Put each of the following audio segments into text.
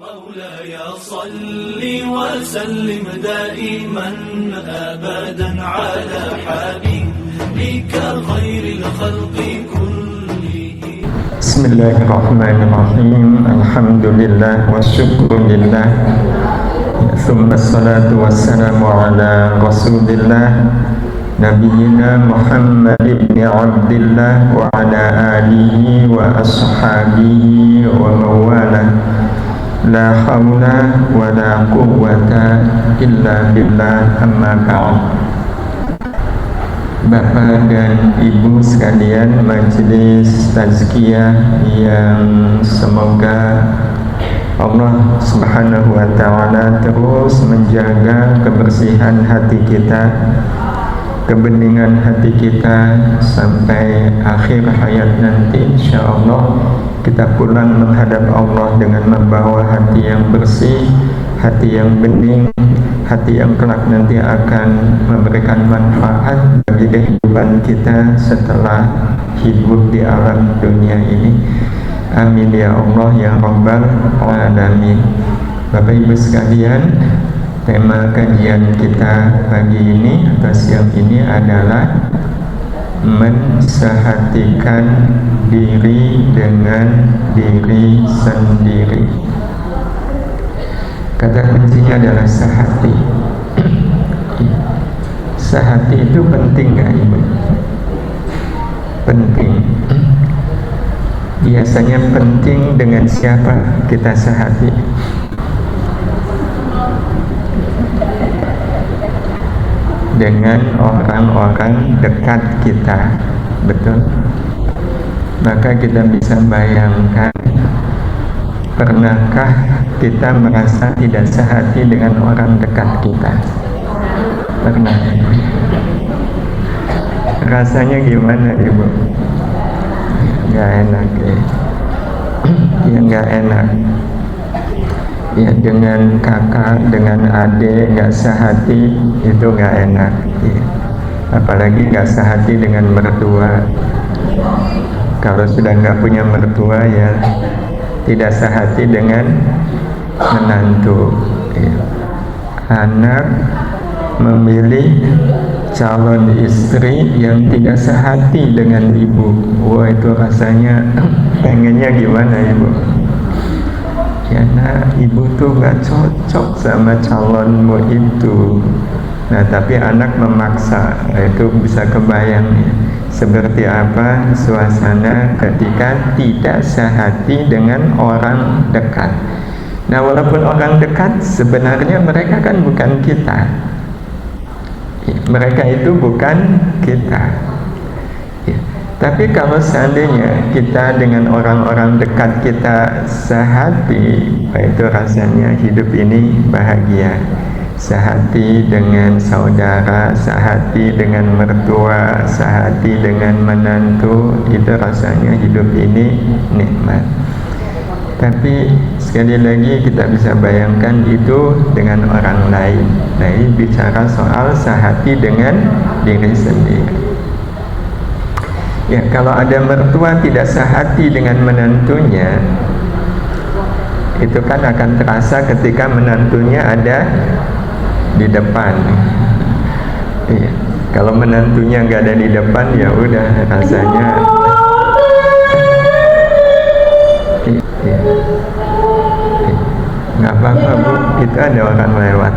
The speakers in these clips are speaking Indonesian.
مولاي صل وسلم دائما أبدا على حبيبك خير الخلق كلهم. بسم الله الرحمن الرحيم. الحمد لله والشكر لله ثم الصلاة والسلام على رسول الله نبينا محمد بن عبد الله وعلى آله وأصحابه ومن والاه. La haula wa la quwwata illa billah, amma ba'd. Bapak dan Ibu sekalian majelis tazkiyah yang semoga Allah Subhanahu wa ta'ala terus menjaga kebersihan hati kita, kebeningan hati kita sampai akhir hayat nanti, insyaallah kita pulang menghadap Allah dengan membawa hati yang bersih, hati yang bening, hati yang kelak nanti akan memberikan manfaat bagi kehidupan kita setelah hidup di alam dunia ini. Amin ya Allah ya Rabbal Alamin. Bapak Ibu sekalian, tema kajian kita pagi ini atau siang ini adalah mensehatikan diri dengan diri sendiri. Kata kuncinya adalah sehati. Sehati itu penting gak Ibu? Penting. Biasanya penting dengan siapa kita sehati? Dengan orang-orang dekat kita, betul? Maka kita bisa bayangkan, pernahkah kita merasa tidak sehati dengan orang dekat kita? Pernah? Rasanya gimana Ibu? Gak enak ya? Ya gak enak. Ya dengan kakak, dengan adik gak sehati itu gak enak ya. Apalagi gak sehati dengan mertua. Kalau sudah gak punya mertua ya tidak sehati dengan menantu ya. Anak memilih calon istri yang tidak sehati dengan ibu, wah itu rasanya pengennya gimana Ibu? Ya nah, ibu tuh gak cocok sama calonmu itu. Nah tapi anak memaksa, itu bisa kebayang ya, seperti apa suasana ketika tidak sehati dengan orang dekat. Nah walaupun orang dekat, sebenarnya mereka kan bukan kita ya, mereka itu bukan kita ya. Tapi kalau seandainya kita dengan orang-orang dekat kita sehati, itu rasanya hidup ini bahagia. Sehati dengan saudara, sehati dengan mertua, sehati dengan menantu, itu rasanya hidup ini nikmat. Tapi sekali lagi kita bisa bayangkan itu dengan orang lain. Nah ini bicara soal sehati dengan diri sendiri. Ya, kalau ada mertua tidak sehati dengan menantunya, itu kan akan terasa ketika menantunya ada di depan. Iya. Kalau menantunya nggak ada di depan, ya udah rasanya. Iya. Nggak apa-apa Bu, itu ada orang lewat.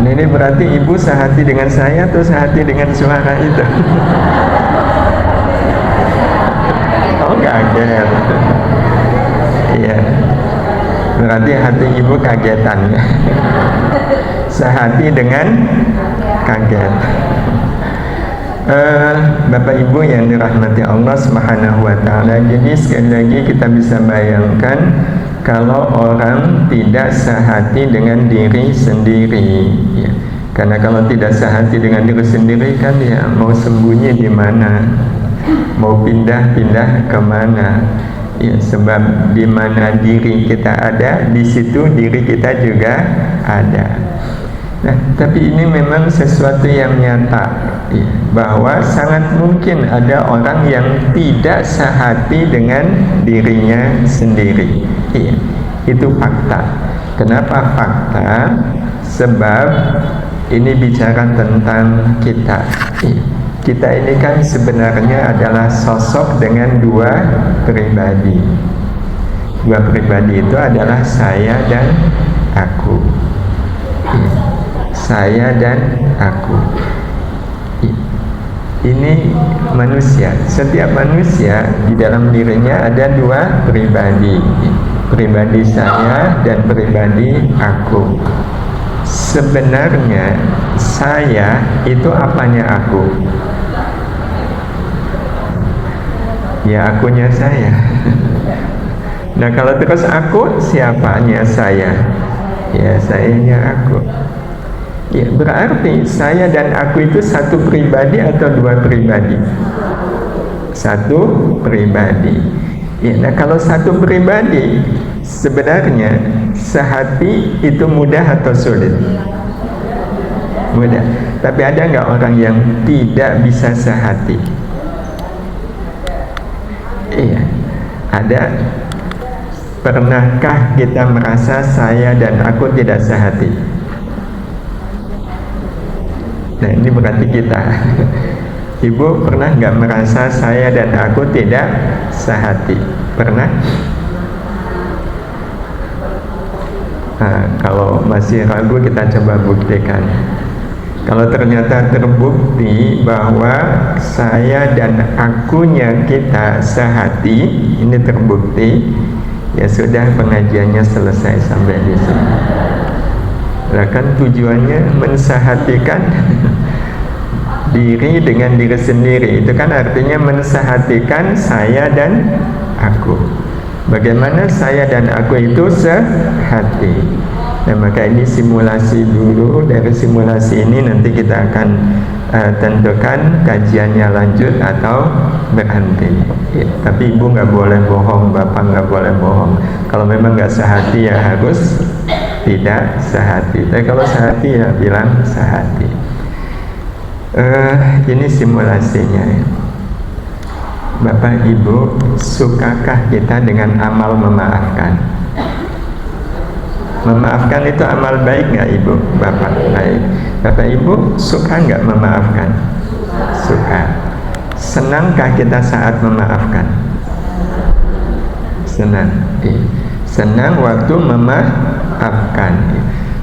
Nah, ini berarti Ibu sehati dengan saya atau sehati dengan suara itu? Oh kaget. Iya. Berarti hati Ibu kagetan. Sehati dengan kaget. Bapak Ibu yang dirahmati Allah Subhanahu wa ta'ala, jadi sekali lagi kita bisa bayangkan kalau orang tidak sehati dengan diri sendiri ya. Karena kalau tidak sehati dengan diri sendiri kan ya mau sembunyi di mana, mau pindah-pindah kemana ya, sebab di mana diri kita ada, di situ diri kita juga ada. Nah, tapi ini memang sesuatu yang nyata ya, bahwa sangat mungkin ada orang yang tidak sehati dengan dirinya sendiri. Iya, itu fakta. Kenapa fakta? Sebab ini bicara tentang kita. Iya. Kita ini kan sebenarnya adalah sosok dengan dua pribadi. Dua pribadi itu adalah saya dan aku. Iya. Saya dan aku. Iya. Ini manusia. Setiap manusia di dalam dirinya ada dua pribadi. Pribadi saya dan pribadi aku. Sebenarnya saya itu apanya aku? Ya akunya saya. Nah kalau terus aku, siapanya saya? Ya sayanya aku. Ya berarti saya dan aku itu satu pribadi atau dua pribadi? Satu pribadi. Ya, nah kalau satu pribadi, sebenarnya sehati itu mudah atau sulit? Mudah. Tapi ada nggak orang yang tidak bisa sehati? Iya, ada. Pernahkah kita merasa saya dan aku tidak sehati? Nah ini berarti kita. Ibu pernah nggak merasa saya dan aku tidak sehati? Pernah? Nah, kalau masih ragu kita coba buktikan. Kalau ternyata terbukti bahwa saya dan akunya kita sehati, ini terbukti, ya sudah pengajiannya selesai sampai di sini. Nah, kan tujuannya mensahatikan diri dengan diri sendiri. Itu kan artinya mensahatikan saya dan aku. Bagaimana saya dan aku itu sehati. Nah maka ini simulasi dulu. Dari simulasi ini nanti kita akan tentukan kajiannya lanjut atau berhenti ya, tapi ibu nggak boleh bohong, bapak nggak boleh bohong. Kalau memang nggak sehati ya harus tidak sehati. Tapi kalau sehati ya bilang sehati. Ini simulasinya ya. Bapak Ibu, sukakah kita dengan amal memaafkan? Memaafkan itu amal baik nggak Ibu? Bapak baik. Bapak Ibu suka nggak memaafkan? Suka. Senangkah kita saat memaafkan? Senang. Senang waktu memaafkan.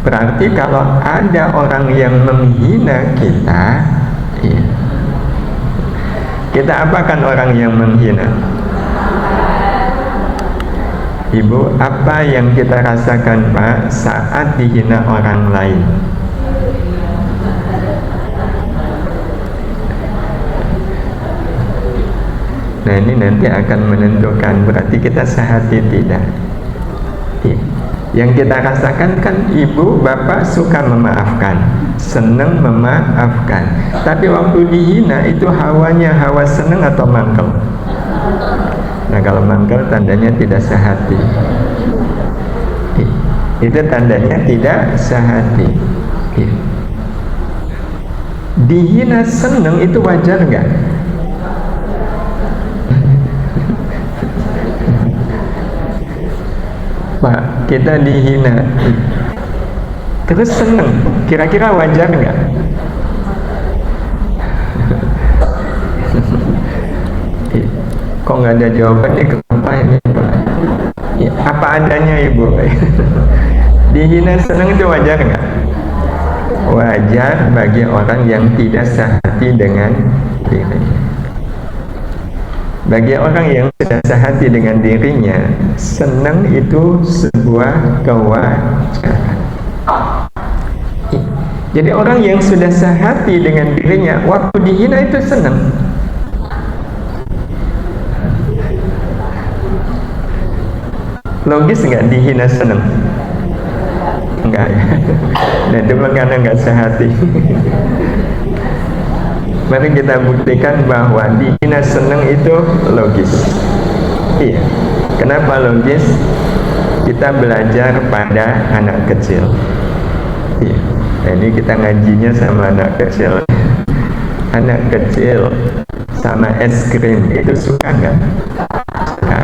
Berarti kalau ada orang yang menghina kita, ya, kita apakan orang yang menghina? Ibu, apa yang kita rasakan Pak saat dihina orang lain? Nah ini nanti akan menentukan berarti kita sehati tidak. Yang kita rasakan kan ibu, bapak suka memaafkan, senang memaafkan. Tapi waktu dihina itu hawanya hawa senang atau mangkel? Nah kalau mangkel tandanya tidak sehati. Itu tandanya tidak sehati. Dihina senang itu wajar nggak? Pak, kita dihina terus seneng, kira-kira wajar nggak? Kok nggak ada jawabannya, kenapa ini Pak? Ya, apa adanya Ibu. Dihina seneng itu wajar nggak? Wajar bagi orang yang tidak sehati dengan dirinya. Bagi orang yang sudah sehati dengan dirinya, senang itu sebuah kewajaran. Jadi orang yang sudah sehati dengan dirinya, waktu dihina itu senang. Logis nggak dihina senang? Enggak ya. Nah itu karena nggak sehati. Mari kita buktikan bahwa dihina senang itu logis. Iya. Kenapa logis? Kita belajar pada anak kecil. Iya. Nah, ini kita ngajinya sama anak kecil. Anak kecil sama es krim itu suka nggak? Suka.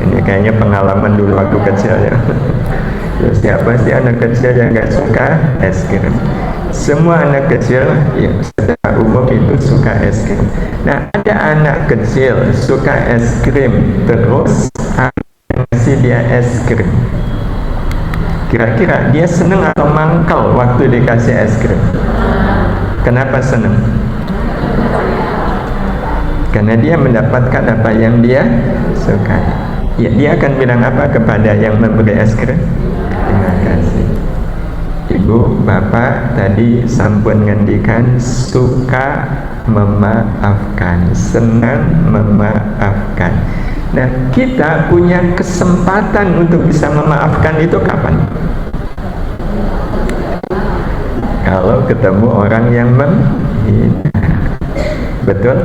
Ini kayaknya pengalaman dulu waktu kecil ya. Siapa sih anak kecil yang nggak suka es krim? Semua anak kecil ya, secara umum itu suka es krim. Nah, ada anak kecil suka es krim terus kasih dia es krim. Kira-kira dia seneng atau mangkal waktu dikasih es krim? Kenapa seneng? Karena dia mendapatkan apa yang dia suka. Ya, dia akan bilang apa kepada yang memberi es krim? Terima kasih. Ibu, bapak tadi sampun ngendikan suka memaafkan, senang memaafkan. Nah, kita punya kesempatan untuk bisa memaafkan itu kapan? Kalau ketemu orang yang menghina. Betul?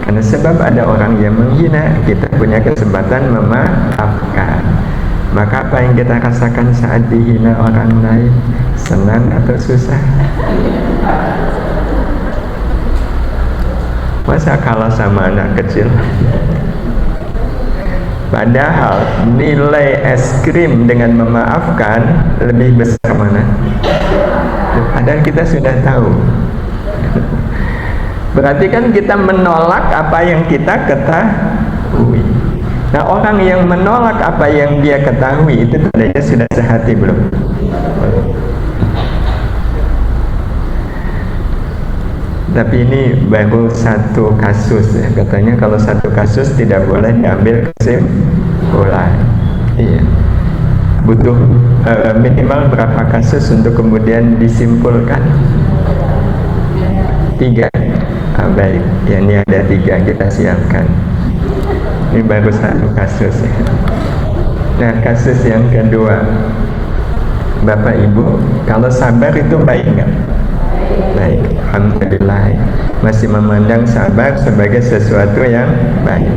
Karena sebab ada orang yang menghina, kita punya kesempatan memaafkan. Maka apa yang kita rasakan saat dihina orang lain? Senang atau susah? Masa kalah sama anak kecil? Padahal nilai es krim dengan memaafkan lebih besar mana? Padahal kita sudah tahu. Berarti kan kita menolak apa yang kita ketahui. Nah, orang yang menolak apa yang dia ketahui itu tandanya sudah sehati belum? Tapi ini baru satu kasus ya. Katanya kalau satu kasus tidak boleh diambil kesimpulan. Iya. Butuh minimal berapa kasus untuk kemudian disimpulkan? 3. Baik, ya, ini ada 3 kita siapkan. Ini baru satu kasus ya. Nah, kasus yang kedua, Bapak Ibu, kalau sabar itu baik nggak? Baik, alhamdulillah. Masih memandang sabar sebagai sesuatu yang baik.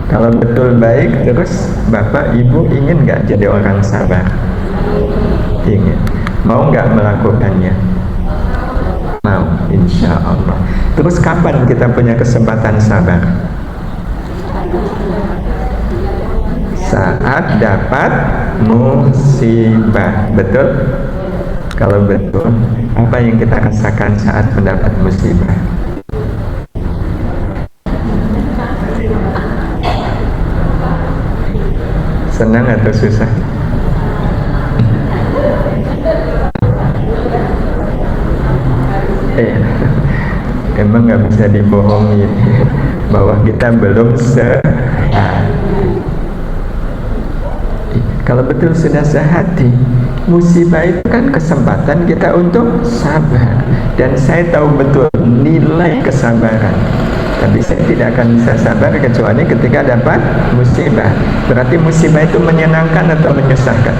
Kalau betul baik, terus Bapak Ibu ingin nggak jadi orang sabar? Ingin. Mau nggak melakukannya? Mau, insya Allah. Terus kapan kita punya kesempatan sabar? Saat dapat musibah. Betul? Kalau betul, apa yang kita rasakan saat mendapat musibah? Senang atau susah? Emang nggak bisa dibohongin bahwa kita belum kalau betul sudah sehati, musibah itu kan kesempatan kita untuk sabar. Dan saya tahu betul nilai kesabaran. Tapi saya tidak akan bisa sabar kecuali ketika dapat musibah. Berarti musibah itu menyenangkan atau menyusahkan?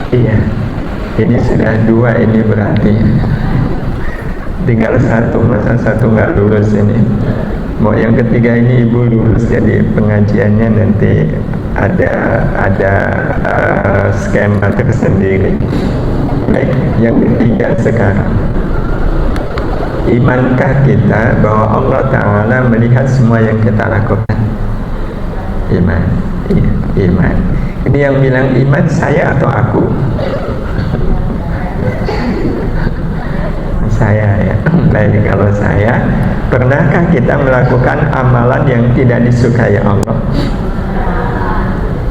Iya, ini sudah 2 ini berarti. Tinggal 1, masa 1 nggak lulus ini. Mau yang ketiga ini ibu lulus, jadi pengajiannya nanti ada skema tersendiri. Baik, yang ketiga sekarang, imankah kita bahwa Allah Ta'ala melihat semua yang kita lakukan? Iman, iya, iman. Ini yang bilang iman saya atau aku? Saya ya. Baik, kalau saya, pernahkah kita melakukan amalan yang tidak disukai Allah?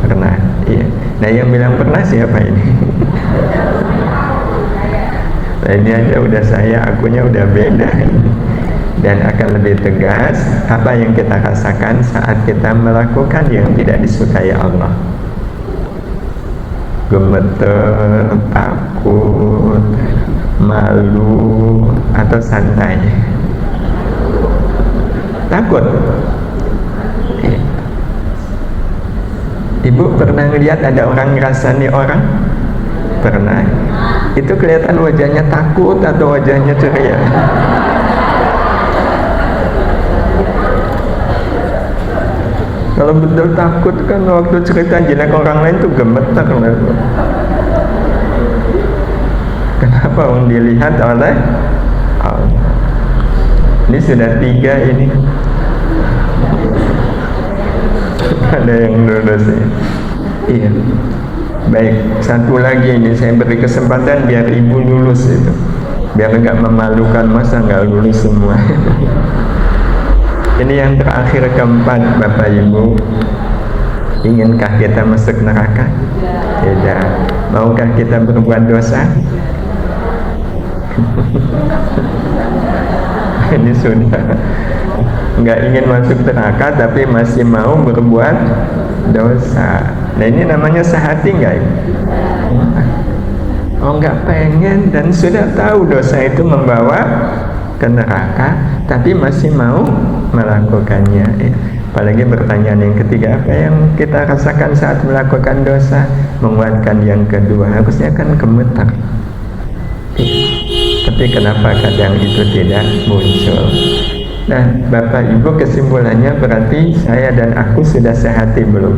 Pernah, iya. Nah, yang bilang pernah siapa ini? Nah, ini aja udah saya, akunya udah beda. Dan akan lebih tegas apa yang kita rasakan saat kita melakukan yang tidak disukai Allah. Gemeter, takut, malu, atau santai? Takut. Ibu pernah lihat ada orang ngerasani orang? Pernah. Itu kelihatan wajahnya takut atau wajahnya ceria? Kalau betul takut kan waktu cerita jelek orang lain tuh gemeter. Kenapa? Dilihat oleh Allah. Ini sudah 3 ini. Ada yang lulus ya. Iya. Baik, satu lagi ini saya beri kesempatan biar ibu lulus itu, biar nggak memalukan, masa nggak lulus semua. Ini yang terakhir, keempat, Bapak Ibu. Inginkah kita masuk neraka? Tidak. Maukah kita berbuat dosa? Ini sudah nggak ingin masuk neraka tapi masih mau berbuat dosa. Nah ini namanya sehati nggak? Oh nggak pengen dan sudah tahu dosa itu membawa ke neraka tapi masih mau melakukannya. Apalagi pertanyaan yang ketiga, apa yang kita rasakan saat melakukan dosa? Menguatkan yang kedua, harusnya kan gemetar. Tapi kenapa kadang itu tidak muncul? Nah, Bapak Ibu, kesimpulannya berarti saya dan aku sudah sehati belum?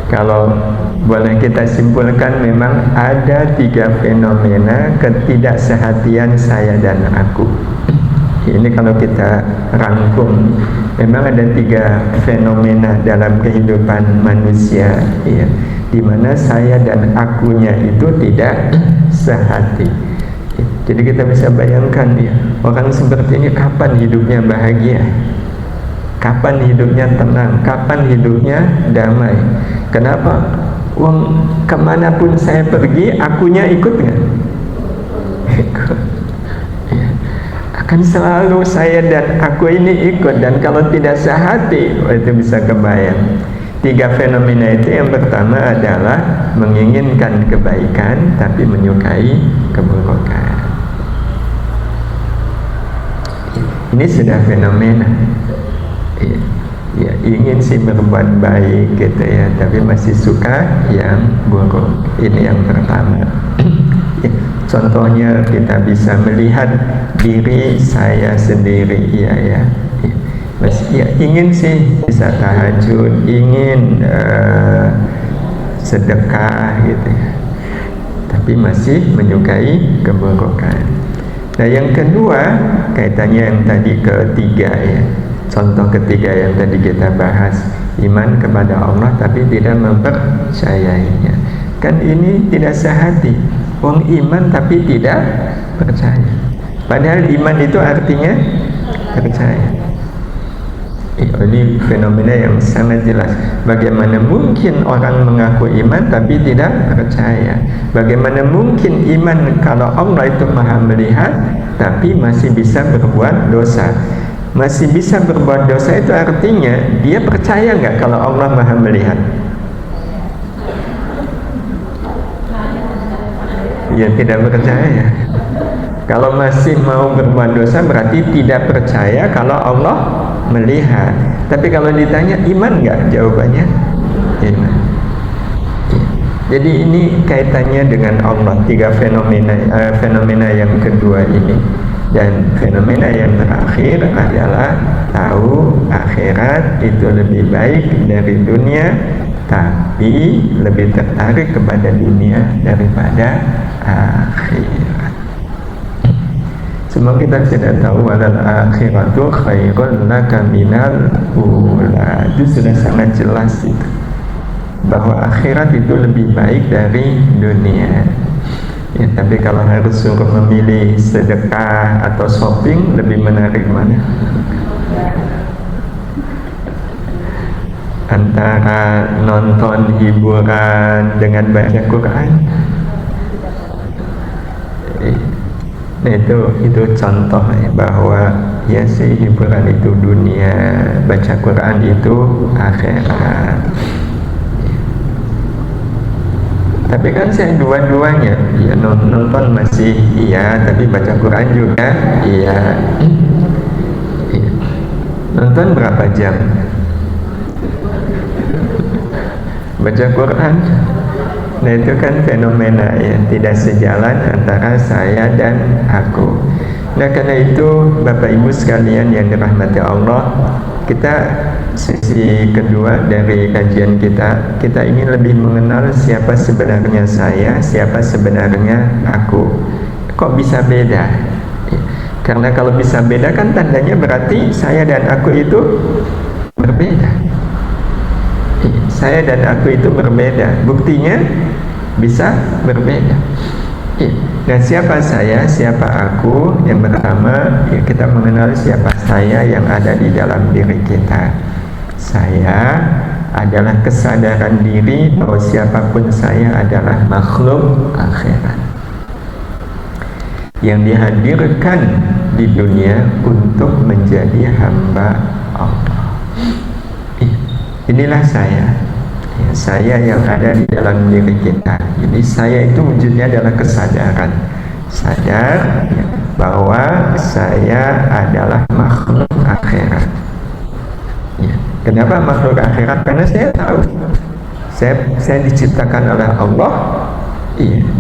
Kalau boleh kita simpulkan, memang ada 3 fenomena ketidaksehatian saya dan aku. Ini kalau kita rangkum, memang ada 3 fenomena dalam kehidupan manusia, ya, di mana saya dan akunya itu tidak sehati. Jadi kita bisa bayangkan ya, orang seperti ini kapan hidupnya bahagia, kapan hidupnya tenang, kapan hidupnya damai. Kenapa? Kemanapun saya pergi, akunya ikut nggak? Ikut. Ya. Akan selalu saya dan aku ini ikut, dan kalau tidak sehati, itu bisa kebayang. 3 fenomena itu, yang pertama adalah menginginkan kebaikan tapi menyukai keburukan. Ini sudah fenomena. Ya, ingin sih berbuat baik gitu ya, tapi masih suka yang buruk. Ini yang pertama. Ya, contohnya kita bisa melihat diri saya sendiri, ya. Masih ya, ingin sih bisa tahajud, ingin sedekah gitu ya, tapi masih menyukai keburukan. Nah yang kedua, kaitannya yang tadi ketiga ya, contoh ketiga yang tadi kita bahas, iman kepada Allah tapi tidak mempercayainya. Kan ini tidak sehati. Wong iman tapi tidak percaya. Padahal iman itu artinya percaya. Ini fenomena yang sangat jelas. Bagaimana mungkin orang mengaku iman tapi tidak percaya? Bagaimana mungkin iman kalau Allah itu maha melihat tapi masih bisa berbuat dosa? Masih bisa berbuat dosa itu artinya dia percaya nggak kalau Allah maha melihat? Ya tidak percaya. Kalau masih mau berbuat dosa berarti tidak percaya kalau Allah melihat. Tapi kalau ditanya iman nggak, jawabannya iman. Jadi ini kaitannya dengan Allah. 3 fenomena yang kedua ini. Dan fenomena yang terakhir adalah tahu akhirat itu lebih baik dari dunia, tapi lebih tertarik kepada dunia daripada akhirat. Semua kita sudah tahu, walal akhiratu khairun laka minal ula. Itu sudah sangat jelas itu, bahwa akhirat itu lebih baik dari dunia. Ya, tapi kalau harus suruh memilih sedekah atau shopping, lebih menarik mana? Antara nonton hiburan dengan baca Quran. Nah itu contoh ya, bahwa ya sih hiburan itu dunia, baca Quran itu akhirat. Tapi kan saya dua-duanya, ya nonton masih iya, tapi baca Quran juga iya. Nonton berapa jam? Baca Quran. Nah itu kan fenomena ya, tidak sejalan antara saya dan aku. Nah karena itu Bapak Ibu sekalian yang dirahmati Allah, kita sesi kedua dari kajian kita ingin lebih mengenal siapa sebenarnya saya, siapa sebenarnya aku. Kok bisa beda? Karena kalau bisa beda kan tandanya berarti saya dan aku itu berbeda. Saya dan aku itu berbeda. Buktinya bisa berbeda. Nah, siapa saya, siapa aku? Yang pertama, ya kita mengenal siapa saya yang ada di dalam diri kita. Saya adalah kesadaran diri bahwa siapapun saya adalah makhluk akhirat yang dihadirkan di dunia untuk menjadi hamba Allah. Inilah saya. Saya yang ada di dalam diri kita. Jadi saya itu wujudnya adalah kesadaran. Sadar bahwa saya adalah makhluk akhirat. Kenapa makhluk akhirat? Karena saya tahu saya diciptakan oleh Allah,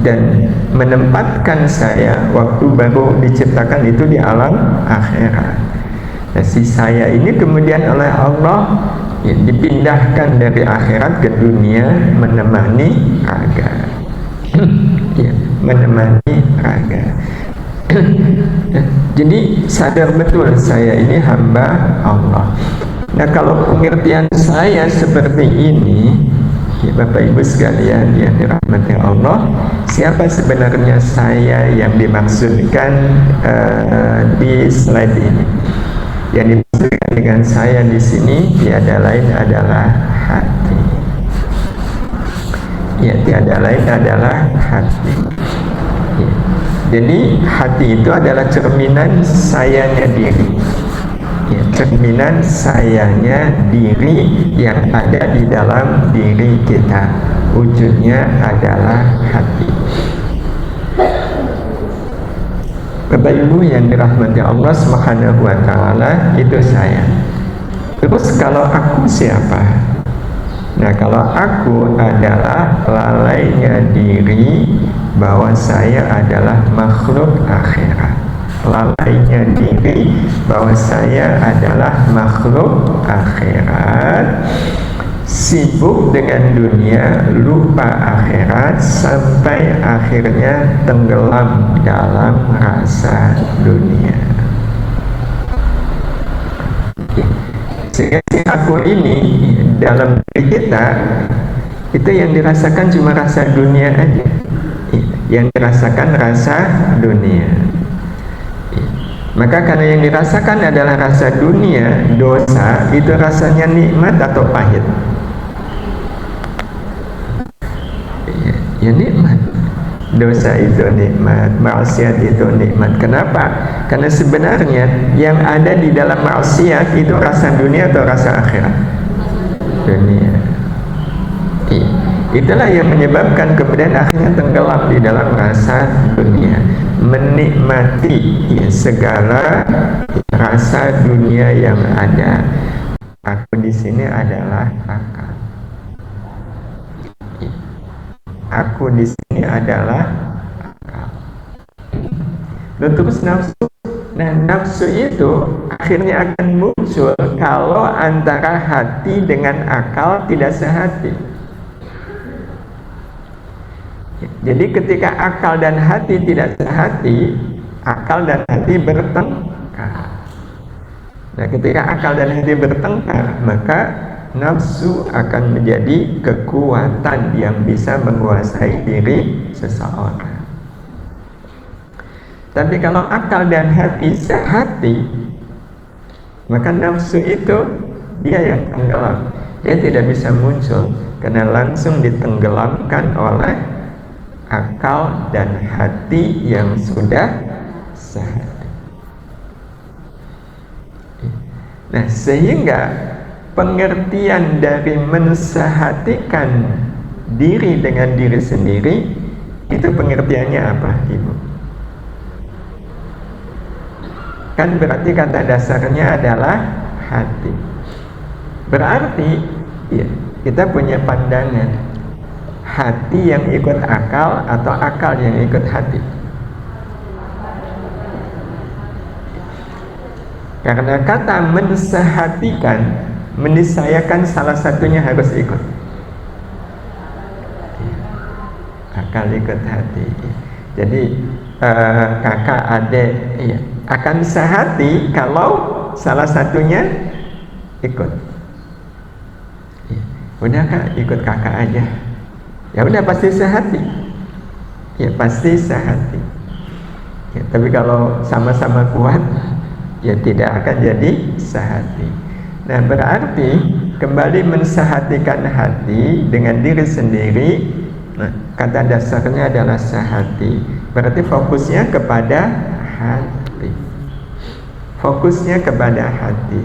dan menempatkan saya waktu baru diciptakan itu di alam akhirat. Nah, si saya ini kemudian oleh Allah dipindahkan dari akhirat ke dunia menemani raga. Menemani raga. Jadi sadar betul saya ini hamba Allah. Nah, kalau pengertian saya seperti ini, Bapak Ibu sekalian yang dirahmati Allah, siapa sebenarnya saya yang dimaksudkan di slide ini? Yang dimaksudkan dengan saya di sini tiada lain adalah hati. Tiada lain adalah hati. Jadi hati itu adalah cerminan sayanya diri. Cerminan sayanya diri yang ada di dalam diri kita. Wujudnya adalah hati. Bapak Ibu yang dirahmati Allah Subhanahu wa taala, itu saya. Terus kalau aku siapa? Nah, kalau aku adalah lalainya diri bahwa saya adalah makhluk akhirat. Lalainya diri bahwa saya adalah makhluk akhirat, sibuk dengan dunia, lupa akhirat, sampai akhirnya tenggelam dalam rasa dunia. Sehingga si aku ini dalam diri kita itu yang dirasakan cuma rasa dunia aja. Yang dirasakan rasa dunia. Maka karena yang dirasakan adalah rasa dunia, dosa itu rasanya nikmat atau pahit? Ya nikmat. Dosa itu nikmat, maksiat itu nikmat. Kenapa? Karena sebenarnya yang ada di dalam maksiat itu rasa dunia atau rasa akhirat? Dunia. Itulah yang menyebabkan kemudian akhirnya tenggelam di dalam rasa dunia, menikmati segala rasa dunia yang ada. Aku di sini adalah akal. Aku di sini adalah akal. Terus nafsu. Nah, nafsu itu akhirnya akan muncul kalau antara hati dengan akal tidak sehati. Jadi ketika akal dan hati tidak sehati, akal dan hati bertengkar. Nah, ketika akal dan hati bertengkar, maka nafsu akan menjadi kekuatan yang bisa menguasai diri seseorang. Tapi kalau akal dan hati sehati, maka nafsu itu dia yang tenggelam. Dia tidak bisa muncul karena langsung ditenggelamkan oleh akal dan hati yang sudah sehati. Nah, sehingga pengertian dari mensehatikan diri dengan diri sendiri itu pengertiannya apa, Ibu? Kan berarti kata dasarnya adalah hati. Berarti ya, kita punya pandangan hati yang ikut akal atau akal yang ikut hati. Karena kata mensehatikan, menisayakan salah satunya harus ikut. Akal ikut hati. Jadi kakak, adik, akan sehati kalau salah satunya ikut. Udah Kak, ikut kakak aja. Ya udah pasti sehati. Ya pasti sehati. Ya, tapi kalau sama-sama kuat, ya tidak akan jadi sehati. Nah, berarti kembali mensehatikan hati dengan diri sendiri. Nah, kata dasarnya adalah sehati. Berarti fokusnya kepada hati. Fokusnya kepada hati.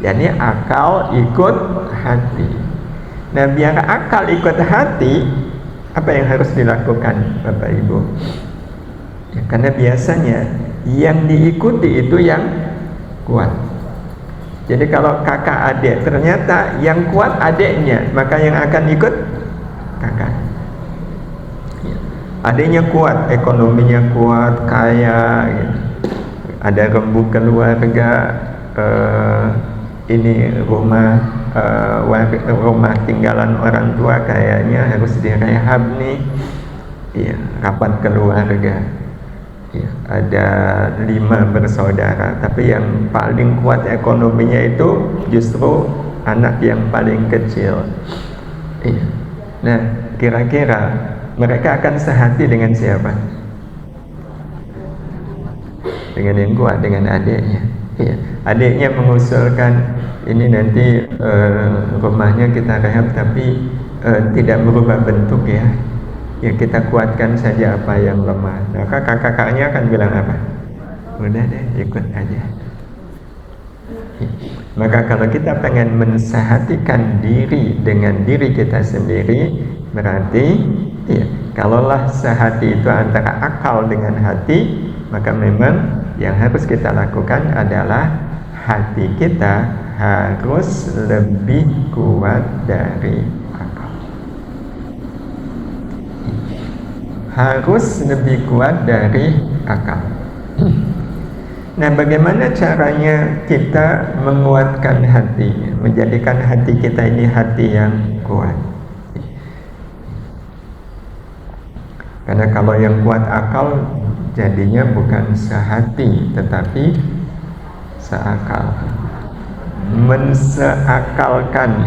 yakni akal ikut hati. Nah, biar akal ikut hati, apa yang harus dilakukan Bapak Ibu? Ya, karena biasanya yang diikuti itu yang kuat. Jadi kalau kakak adik, ternyata yang kuat adiknya, maka yang akan ikut kakak. Ya. Adiknya kuat, ekonominya kuat, kaya, gitu. Ada rembuk keluarga, ini rumah tinggalan orang tua kayaknya harus direhab nih. Ya, rapat keluarga. Ya, ada 5 bersaudara, tapi yang paling kuat ekonominya itu justru anak yang paling kecil. Ya. Nah, kira-kira mereka akan sehati dengan siapa? Dengan yang kuat, dengan adiknya. Ya. Adiknya mengusulkan ini nanti rumahnya kita rehab, tapi tidak berubah bentuk ya. Ya kita kuatkan saja apa yang lemah. Maka kakak-kakaknya akan bilang apa? Udah deh, ikut aja. Maka kalau kita pengen mensehatikan diri dengan diri kita sendiri, berarti ya, kalaulah sehati itu antara akal dengan hati, maka memang yang harus kita lakukan adalah hati kita harus lebih kuat dari harus lebih kuat dari akal. Nah, bagaimana caranya kita menguatkan hati, menjadikan hati kita ini hati yang kuat? Karena kalau yang kuat akal, jadinya bukan sehati, tetapi seakal. Menseakalkan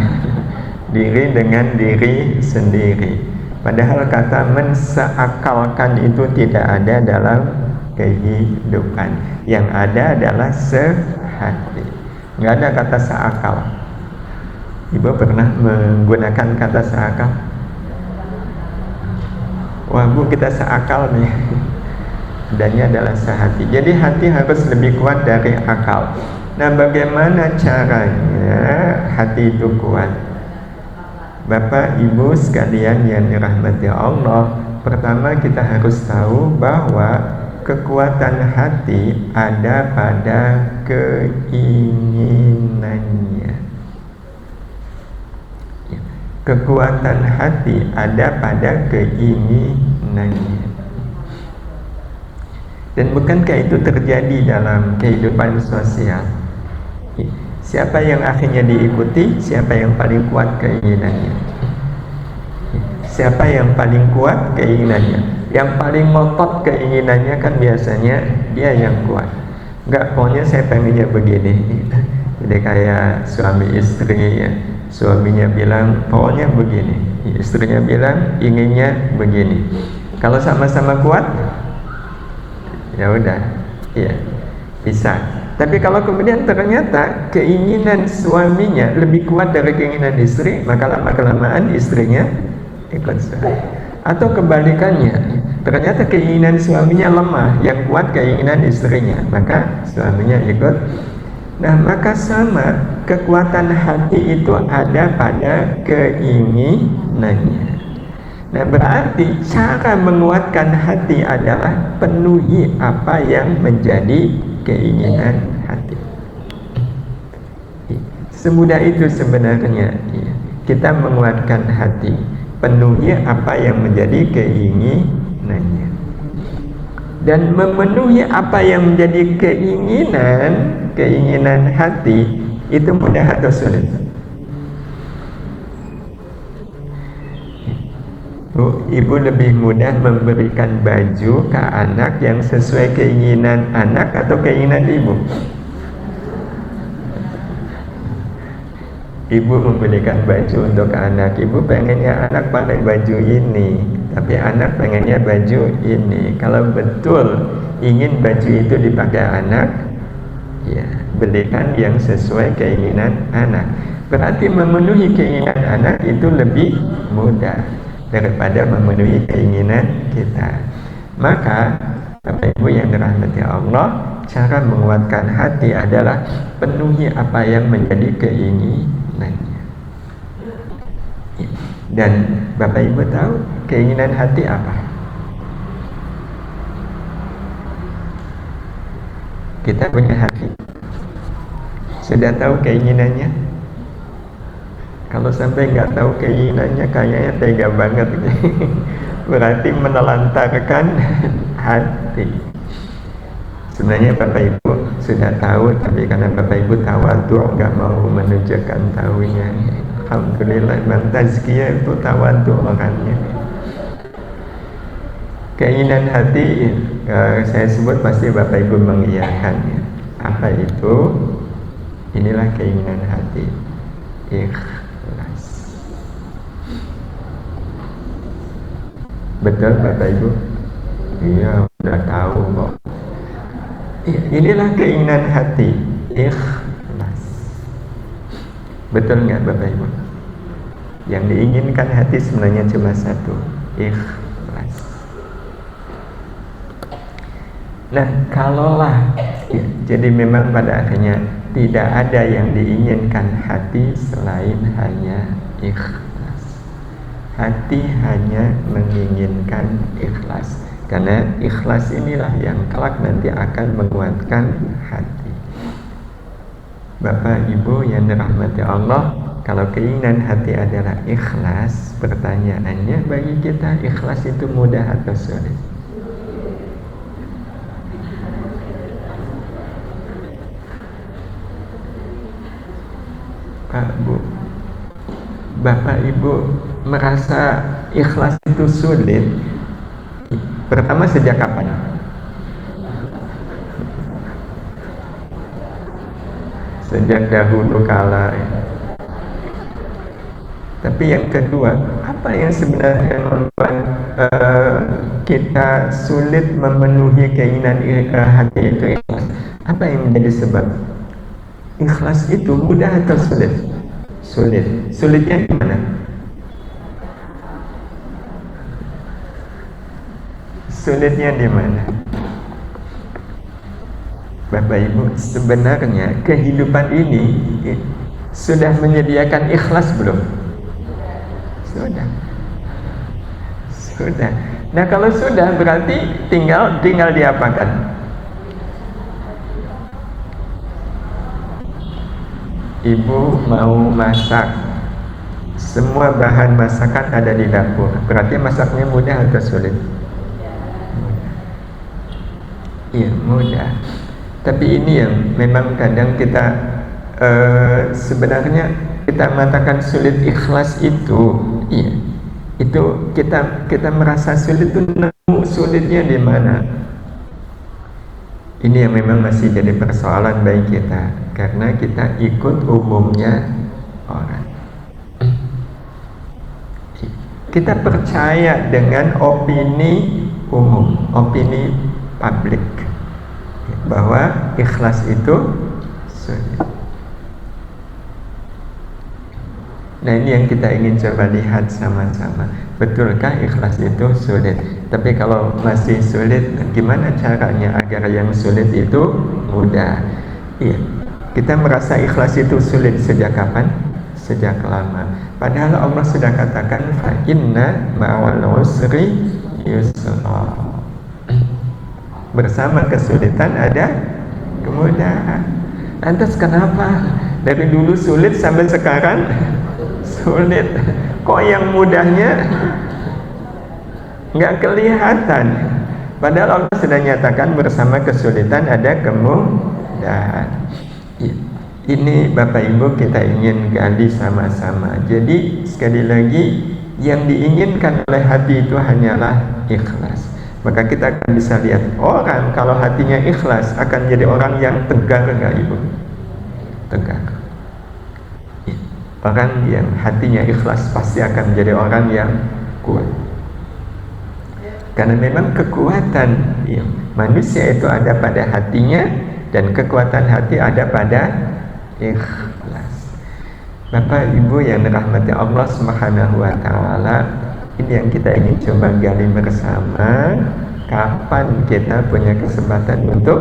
diri dengan diri sendiri. Padahal kata menseakalkan itu tidak ada dalam kehidupan. Yang ada adalah sehati. Nggak ada kata seakal. Ibu pernah menggunakan kata seakal? Wah Bu, kita seakal nih. Adanya adalah sehati. Jadi hati harus lebih kuat dari akal. Nah, bagaimana caranya hati itu kuat? Bapak Ibu sekalian yang dirahmati Allah, pertama kita harus tahu bahwa kekuatan hati ada pada keinginannya. Kekuatan hati ada pada keinginannya. Dan bukankah itu terjadi dalam kehidupan sosial? Siapa yang akhirnya diikuti? Siapa yang paling kuat keinginannya? Siapa yang paling kuat keinginannya? Yang paling ngotot keinginannya kan biasanya dia yang kuat. Enggak, pokoknya saya pengennya begini. Jadi kayak suami istri ya. Suaminya bilang pokoknya begini, istrinya bilang inginnya begini. Kalau sama-sama kuat, ya udah, iya bisa. Tapi kalau kemudian ternyata keinginan suaminya lebih kuat dari keinginan istri, maka lama-kelamaan istrinya ikut suami. Atau kebalikannya, ternyata keinginan suaminya lemah, yang kuat keinginan istrinya, maka suaminya ikut. Nah, maka sama, kekuatan hati itu ada pada keinginannya. Nah, berarti cara menguatkan hati adalah penuhi apa yang menjadi keinginan hati. Semudah itu sebenarnya kita menguatkan hati, penuhi apa yang menjadi keinginannya. Dan memenuhi apa yang menjadi keinginan hati itu mudah atau sulit? ibu lebih mudah memberikan baju ke anak yang sesuai keinginan anak atau keinginan ibu? Ibu membelikan baju untuk anak, ibu pengennya anak pakai baju ini, tapi anak pengennya baju ini. Kalau betul ingin baju itu dipakai anak, ya belikan yang sesuai keinginan anak. Berarti memenuhi keinginan anak itu lebih mudah daripada memenuhi keinginan kita. Maka Bapak Ibu yang dirahmati Allah, cara menguatkan hati adalah penuhi apa yang menjadi keinginannya. Dan Bapak Ibu tahu keinginan hati apa? Kita punya hati, sudah tahu keinginannya? Kalau sampai nggak tahu keinginannya, kayaknya tega banget. Berarti menelantarkan hati. Sebenarnya Bapak Ibu sudah tahu, tapi karena Bapak Ibu tawadhu nggak mau menunjukkan tahunya. Alhamdulillah, Imam Tazkiyah itu tawadhu orangnya. Keinginan hati, saya sebut pasti Bapak Ibu mengiyakannya. Apa itu? Inilah keinginan hati. Betul Bapak Ibu? Iya, udah tahu kok. Inilah keinginan hati, ikhlas. Betul nggak Bapak Ibu? Yang diinginkan hati sebenarnya cuma satu, ikhlas. Nah, kalaulah jadi memang pada akhirnya tidak ada yang diinginkan hati selain hanya ikhlas. Hati hanya menginginkan ikhlas, karena ikhlas inilah yang kelak nanti akan menguatkan hati. Bapak Ibu yang dirahmati Allah, kalau keinginan hati adalah ikhlas, pertanyaannya bagi kita, ikhlas itu mudah atau sulit? Pak Bu, Bapak Ibu merasa ikhlas itu sulit, pertama sejak kapan? Sejak dahulu kala. Tapi yang kedua, apa yang sebenarnya membuat kita sulit memenuhi keinginan hati itu ikhlas? Apa yang menjadi sebab? Ikhlas itu mudah atau sulit? Sulit. Sulitnya di mana? Sulitnya di mana? Bapak Ibu, sebenarnya kehidupan ini sudah menyediakan ikhlas belum? Sudah. Sudah. Nah, kalau sudah berarti tinggal diapakan? Ibu mau masak, semua bahan masakan ada di dapur, berarti masaknya mudah atau sulit? Iya, mudah. Tapi ini yang memang kadang kita sebenarnya kita mengatakan sulit ikhlas itu, iya, itu kita merasa sulit itu, nemu sulitnya di mana? Ini yang memang masih jadi persoalan bagi kita, karena kita ikut umumnya orang. Kita percaya dengan opini umum, opini publik, bahwa ikhlas itu sulit. Nah, ini yang kita ingin coba lihat sama-sama. Betulkah ikhlas itu sulit? Tapi kalau masih sulit, gimana caranya agar yang sulit itu mudah? Iya, kita merasa ikhlas itu sulit sejak kapan? Sejak lama. Padahal Allah sudah katakan, fa inna ma'al usri yusra. Bersama kesulitan ada kemudahan. Lantas kenapa dari dulu sulit sampai sekarang sulit? Kok yang mudahnya nggak kelihatan? Padahal Allah sudah nyatakan bersama kesulitan ada kemudahan. Ini Bapak Ibu kita ingin gali sama-sama. Jadi sekali lagi, yang diinginkan oleh hati itu hanyalah ikhlas. Maka kita akan bisa lihat orang kalau hatinya ikhlas akan jadi orang yang tegar, enggak Ibu? Tegar. Orang yang hatinya ikhlas pasti akan menjadi orang yang kuat. Karena memang kekuatan manusia itu ada pada hatinya, dan kekuatan hati ada pada ikhlas. Bapak Ibu yang dirahmati Allah Subhanahu wa taala, ini yang kita ingin coba gali bersama. Kapan kita punya kesempatan untuk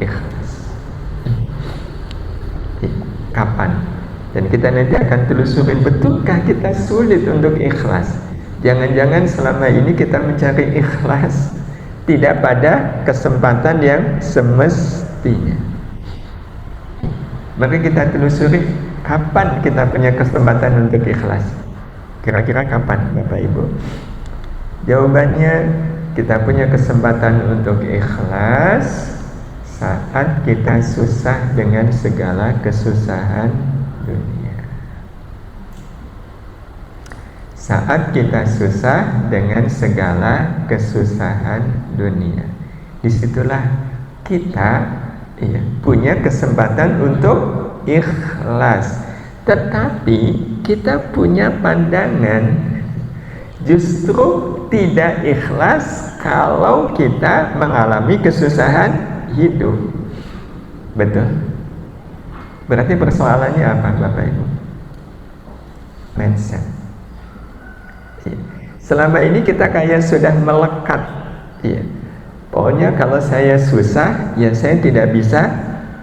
ikhlas? Kapan? Dan kita nanti akan telusurin, betulkah kita sulit untuk ikhlas? Jangan-jangan selama ini kita mencari ikhlas tidak pada kesempatan yang semestinya. Maka kita telusuri, kapan kita punya kesempatan untuk ikhlas? Kira-kira kapan Bapak Ibu? Jawabannya, kita punya kesempatan untuk ikhlas saat kita susah dengan segala kesusahan dunia. Saat kita susah dengan segala kesusahan dunia, disitulah kita punya kesempatan untuk ikhlas. Tetapi kita punya pandangan justru tidak ikhlas kalau kita mengalami kesusahan hidup. Betul? Berarti persoalannya apa Bapak Ibu? Mindset. Selama ini kita kayak sudah melekat. Pokoknya kalau saya susah, ya saya tidak bisa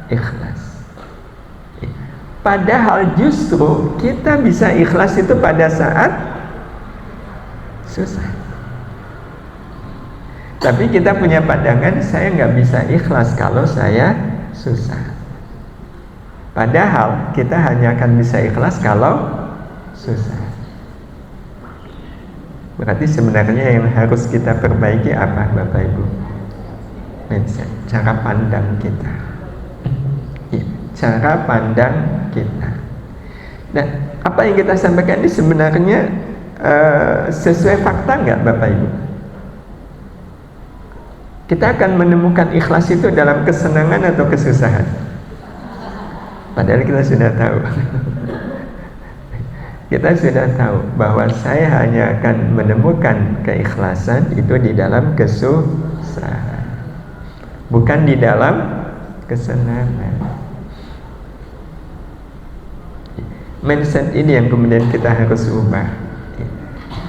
ikhlas. Padahal justru kita bisa ikhlas itu pada saat susah. Tapi kita punya pandangan, saya nggak bisa ikhlas kalau saya susah. Padahal kita hanya akan bisa ikhlas kalau susah. Berarti sebenarnya yang harus kita perbaiki apa Bapak Ibu? Mindset, cara pandang kita. Cara pandang kita. Nah, apa yang kita sampaikan ini sebenarnya sesuai fakta nggak Bapak Ibu? Kita akan menemukan ikhlas itu dalam kesenangan atau kesusahan? Padahal kita sudah tahu. Kita sudah tahu bahwa saya hanya akan menemukan keikhlasan itu di dalam kesusahan, bukan di dalam kesenangan. Mindset ini yang kemudian kita harus ubah.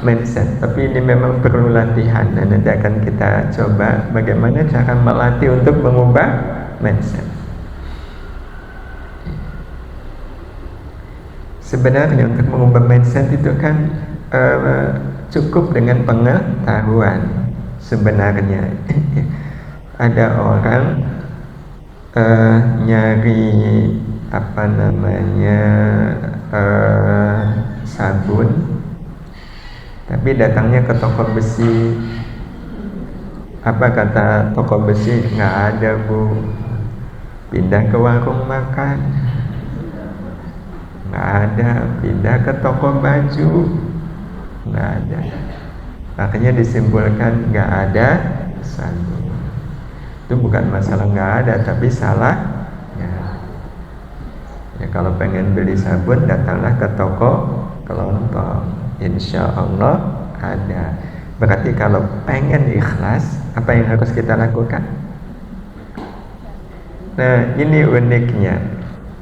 Mindset, tapi ini memang perlu latihan, dan nanti akan kita coba bagaimana cara melatih untuk mengubah mindset. Sebenarnya untuk mengubah mindset itu kan cukup dengan pengetahuan. Sebenarnya ada orang nyari sabun, tapi datangnya ke toko besi. Apa kata toko besi? Nggak ada Bu. Pindah ke warung makan, nggak ada. Pindah ke toko baju, nggak ada. Akhirnya disimpulkan nggak ada sabun. Itu bukan masalah nggak ada, tapi salah. Ya, kalau pengen beli sabun, datanglah ke toko kelontong. Insya Allah ada. Berarti kalau pengen ikhlas, apa yang harus kita lakukan? Nah, ini uniknya.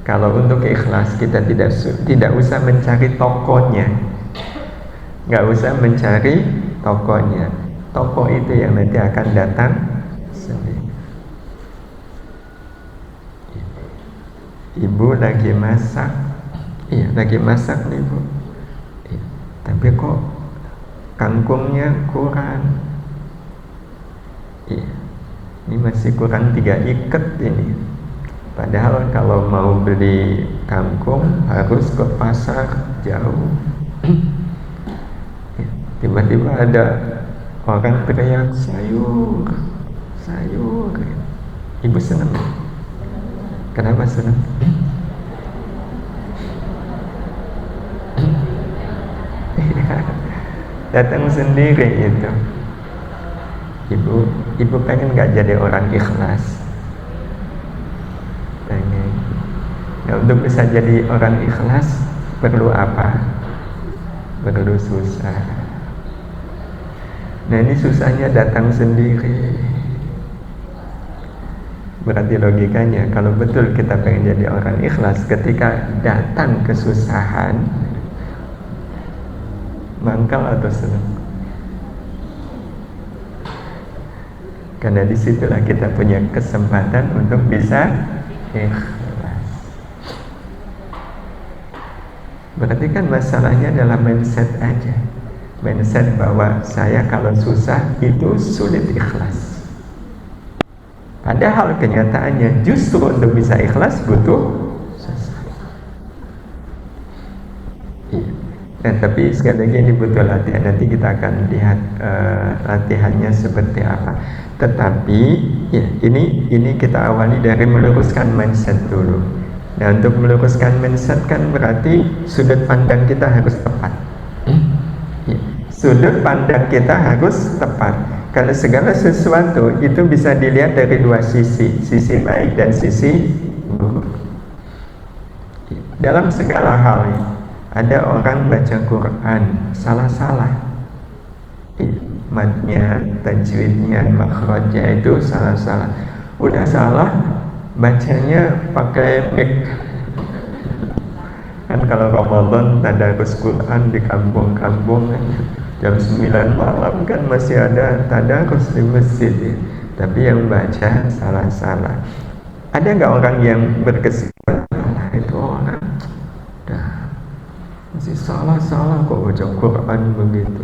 Kalau untuk ikhlas kita tidak usah mencari tokonya, nggak usah mencari tokonya. Toko itu yang nanti akan datang sendiri. Ibu lagi masak, lagi masak nih Bu. Tapi kok kangkungnya kurang. Ini masih kurang 3 ikat ini. Padahal kalau mau beli kangkung harus ke pasar jauh. Tiba-tiba ada orang teriak sayur, sayur. Ibu senang. Kenapa senang? datang sendiri itu. Ibu pengen nggak jadi orang ikhlas? Pengen. Nah, untuk bisa jadi orang ikhlas perlu apa? Perlu susah. Nah, ini susahnya datang sendiri. Berarti logikanya kalau betul kita pengen jadi orang ikhlas, ketika datang kesusahan, mangkal atau senang? Karena disitulah kita punya kesempatan untuk bisa ikhlas. Berarti kan masalahnya adalah mindset aja. Mindset bahwa saya kalau susah itu sulit ikhlas. Padahal kenyataannya justru untuk bisa ikhlas butuh susah. Iya. Nah, tapi sekali lagi ini butuh latihan. Nanti kita akan lihat latihannya seperti apa. Tetapi ya, ini kita awali dari meluruskan mindset dulu. Nah, untuk meluruskan mindset kan berarti sudut pandang kita harus tepat. Ya, sudut pandang kita harus tepat. Karena segala sesuatu itu bisa dilihat dari dua sisi, sisi baik dan sisi buruk. Dalam segala hal, ada orang baca Quran salah-salah. Matnya, tajwidnya, makhrajnya itu salah-salah. Udah salah, bacanya pakai mic. Kan kalau Ramadan tadarus Quran di kampung-kampung jam 9 malam kan masih ada tadarus di masjid, tapi yang baca salah-salah. Ada nggak orang yang berkesimpulan itu orang masih salah-salah kok baca Quran begitu?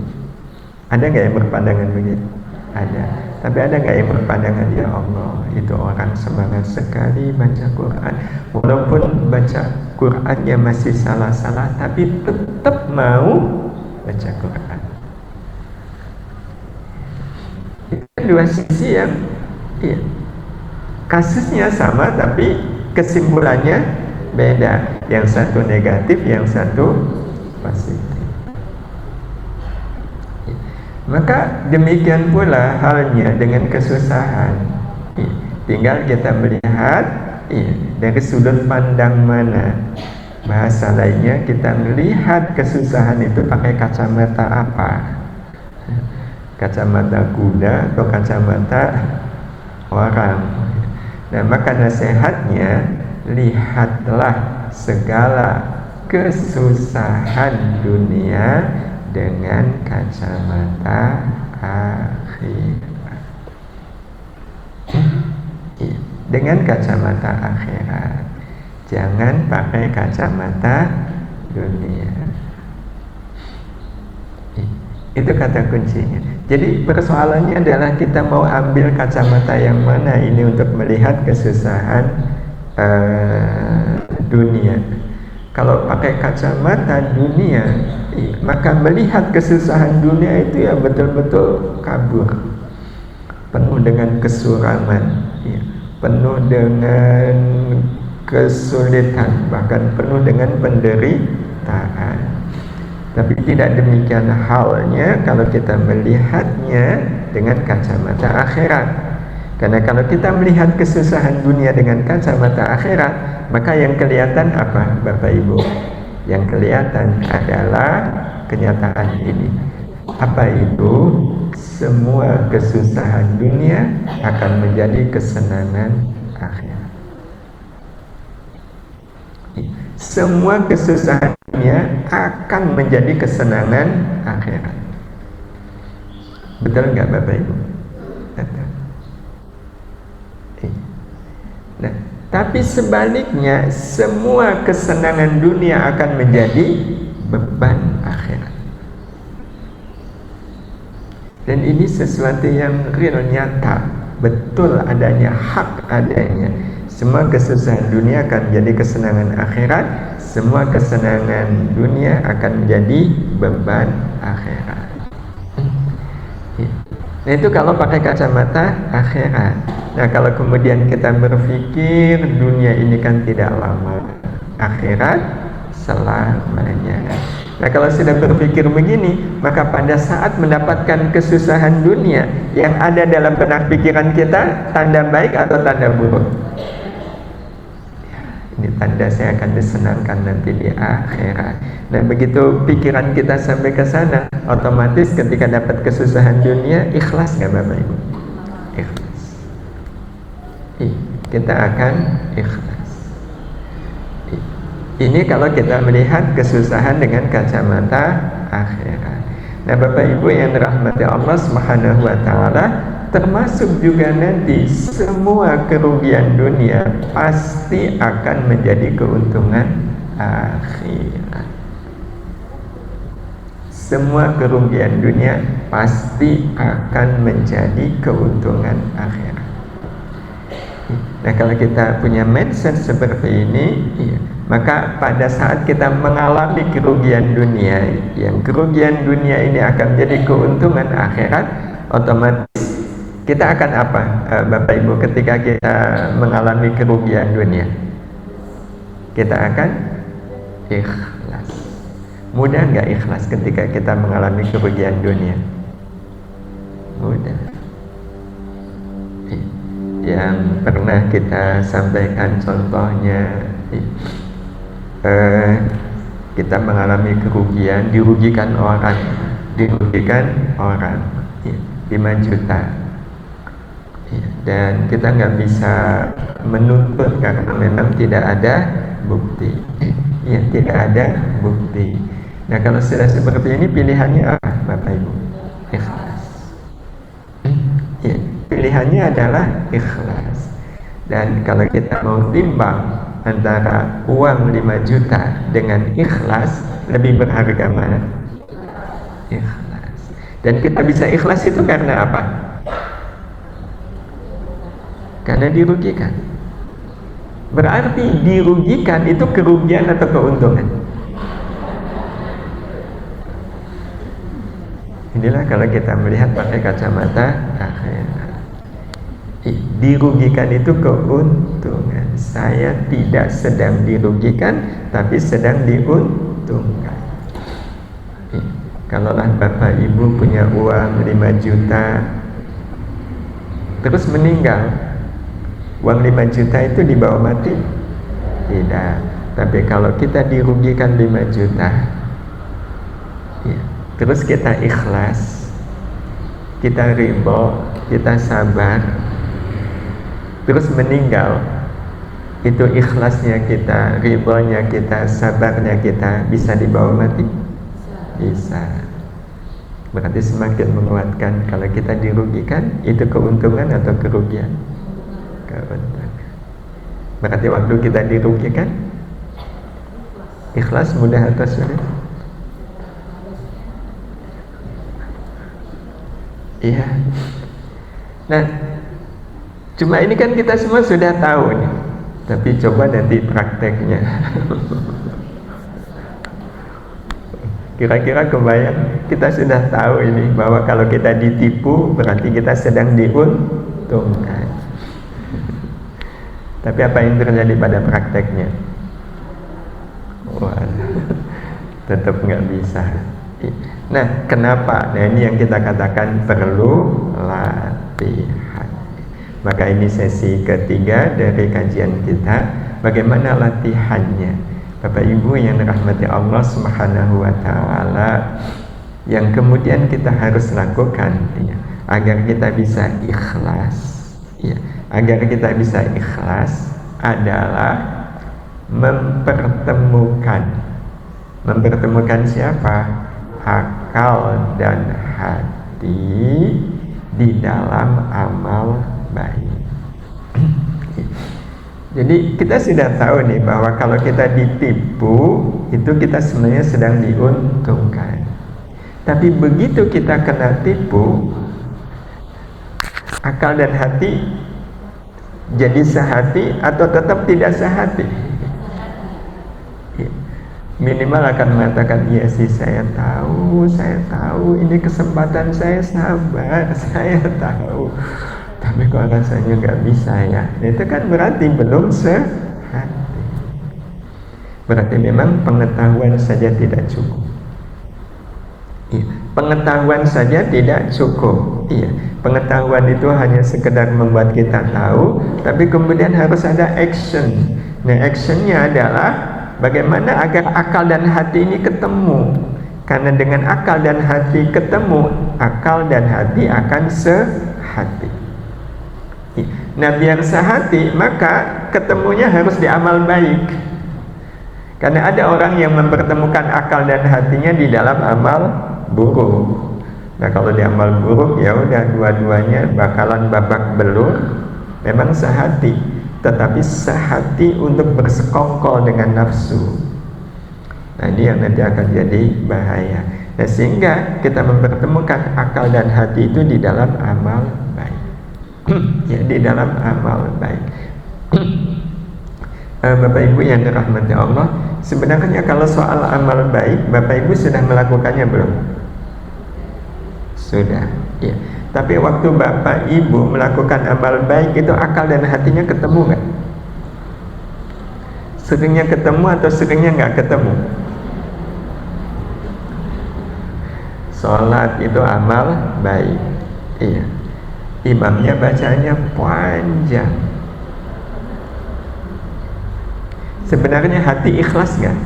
Ada nggak yang berpandangan begitu? Ada. Tapi ada nggak yang berpandangan, ya Allah, itu orang semangat sekali baca Quran, walaupun baca Qurannya masih salah-salah, tapi tetap mau baca Quran. Itu dua sisi yang kasusnya sama, tapi kesimpulannya beda. Yang satu negatif, yang satu positif. Maka demikian pula halnya dengan kesusahan. Tinggal kita melihat dari sudut pandang mana. Bahasa lainnya, kita melihat kesusahan itu pakai kacamata apa? Kacamata kuda atau kacamata orang. Nah, maka nasihatnya, lihatlah segala kesusahan dunia dengan kacamata akhirat. Dengan kacamata akhirat, jangan pakai kacamata dunia. Itu kata kuncinya. Jadi persoalannya adalah kita mau ambil kacamata yang mana ini untuk melihat kesusahan dunia. Kalau pakai kacamata dunia, maka melihat kesusahan dunia itu ya betul-betul kabur, penuh dengan kesuraman, penuh dengan kesulitan, bahkan penuh dengan penderitaan. Tapi tidak demikian halnya kalau kita melihatnya dengan kacamata akhirat. Karena kalau kita melihat kesusahan dunia dengan kacamata akhirat, maka yang kelihatan apa, Bapak Ibu? Yang kelihatan adalah kenyataan ini. Apa itu? Semua kesusahan dunia akan menjadi kesenangan akhirat. Semua kesusahan dunia akan menjadi kesenangan akhirat. Betul nggak, Bapak Ibu? Betul. Nah, tapi sebaliknya, semua kesenangan dunia akan menjadi beban akhirat. Dan ini sesuatu yang real, nyata, betul adanya, hak adanya. Semua kesusahan dunia akan menjadi kesenangan akhirat. Semua kesenangan dunia akan menjadi beban akhirat. Nah, itu kalau pakai kacamata akhirat. Nah, kalau kemudian kita berpikir dunia ini kan tidak lama, akhirat selamanya. Nah, kalau sudah berpikir begini, maka pada saat mendapatkan kesusahan dunia, yang ada dalam benak pikiran kita tanda baik atau tanda buruk? Ini tanda saya akan disenangkan nanti di akhirat. Nah, begitu pikiran kita sampai ke sana, otomatis ketika dapat kesusahan dunia, ikhlas nggak Bapak Ibu? Ikhlas. Kita akan ikhlas. Ini kalau kita melihat kesusahan dengan kacamata akhirat. Nah, Bapak Ibu yang dirahmati Allah Subhanahu wa taala, termasuk juga nanti semua kerugian dunia pasti akan menjadi keuntungan akhirat. Semua kerugian dunia pasti akan menjadi keuntungan akhirat. Nah, kalau kita punya mindset seperti ini, maka pada saat kita mengalami kerugian dunia, yang kerugian dunia ini akan menjadi keuntungan akhirat, otomatis kita akan apa, Bapak Ibu, ketika kita mengalami kerugian dunia? Kita akan ikhlas. Mudah nggak ikhlas ketika kita mengalami kerugian dunia? Mudah. Yang pernah kita sampaikan contohnya, kita mengalami kerugian, dirugikan orang 5 juta, dan kita nggak bisa menuntut karena memang tidak ada bukti. Tidak ada bukti. Nah, kalau sudah seperti ini, pilihannya apa Bapak Ibu? Ikhlas. Pilihannya adalah ikhlas. Dan kalau kita mau timbang antara uang 5 juta dengan ikhlas, lebih berharga mana? Ikhlas. Dan kita bisa ikhlas itu karena apa? Karena dirugikan. Berarti dirugikan itu kerugian atau keuntungan? Inilah kalau kita melihat pakai kacamata akhirat. Dirugikan itu keuntungan. Saya tidak sedang dirugikan, tapi sedang diuntungkan. Kalaulah Bapak Ibu punya uang 5 juta terus meninggal, uang 5 juta itu dibawa mati? Tidak. Tapi kalau kita dirugikan 5 juta, terus kita ikhlas, kita ridho, kita sabar, terus meninggal, itu ikhlasnya kita, ridhonya kita, sabarnya kita bisa dibawa mati? Bisa. Berarti semakin menguatkan kalau kita dirugikan, itu keuntungan atau kerugian? Keuntungan. Berarti waktu kita dirugikan, ikhlas mudah atau sulit? Iya. Nah, cuma ini kan kita semua sudah tahu nih, tapi coba nanti prakteknya. Kira-kira kebayang, kita sudah tahu ini bahwa kalau kita ditipu berarti kita sedang diuntungkan. Tapi apa yang terjadi pada prakteknya? Wah, tetap nggak bisa. Nah, kenapa? Nah, ini yang kita katakan perlu latihan. Maka ini sesi ketiga dari kajian kita. Bagaimana latihannya? Bapak Ibu yang dirahmati Allah Subhanahu wa taala, yang kemudian kita harus lakukan agar kita bisa ikhlas. Agar kita bisa ikhlas adalah mempertemukan siapa? Akal dan hati di dalam amal baik. Jadi kita sudah tahu nih bahwa kalau kita ditipu, itu kita sebenarnya sedang diuntungkan. Tapi begitu kita kena tipu, akal dan hati jadi sehati atau tetap tidak sehati? Minimal akan mengatakan, iya sih saya tahu, ini kesempatan saya, sabar, saya tahu, tapi kok rasanya nggak bisa ya. Itu kan berarti belum sehati. Berarti memang pengetahuan saja tidak cukup. Pengetahuan saja tidak cukup. Iya, pengetahuan itu hanya sekedar membuat kita tahu, tapi kemudian harus ada action. Nah, actionnya adalah bagaimana agar akal dan hati ini ketemu. Karena dengan akal dan hati ketemu, akal dan hati akan sehati. Nah, biar sehati, maka ketemunya harus di amal baik. Karena ada orang yang mempertemukan akal dan hatinya di dalam amal buruk. Nah, kalau di amal buruk ya udah dua-duanya bakalan babak belur. Memang sehati, tetapi sehati untuk bersekongkol dengan nafsu. Nah, ini yang nanti akan jadi bahaya. Nah, sehingga kita mempertemukan akal dan hati itu di dalam amal baik. Ya, di dalam amal baik. Bapak Ibu yang dirahmati Allah, sebenarnya kalau soal amal baik, Bapak Ibu sudah melakukannya belum? Sudah, ya. Tapi waktu Bapak Ibu melakukan amal baik itu akal dan hatinya ketemu nggak? Seringnya ketemu atau seringnya nggak ketemu? Sholat itu amal baik, iya. Imamnya bacanya panjang. Sebenarnya hati ikhlas nggak?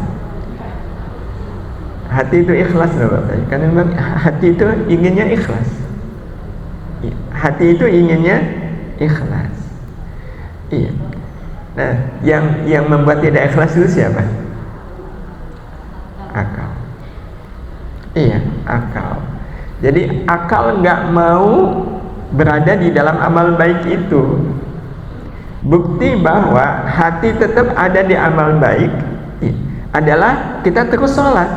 Hati itu ikhlas loh Bapak. Karena memang hati itu inginnya ikhlas. Hati itu inginnya ikhlas. Iya. Nah, yang membuat tidak ikhlas itu siapa? Akal. Iya, akal. Jadi akal nggak mau berada di dalam amal baik itu. Bukti bahwa hati tetap ada di amal baik adalah kita terus sholat.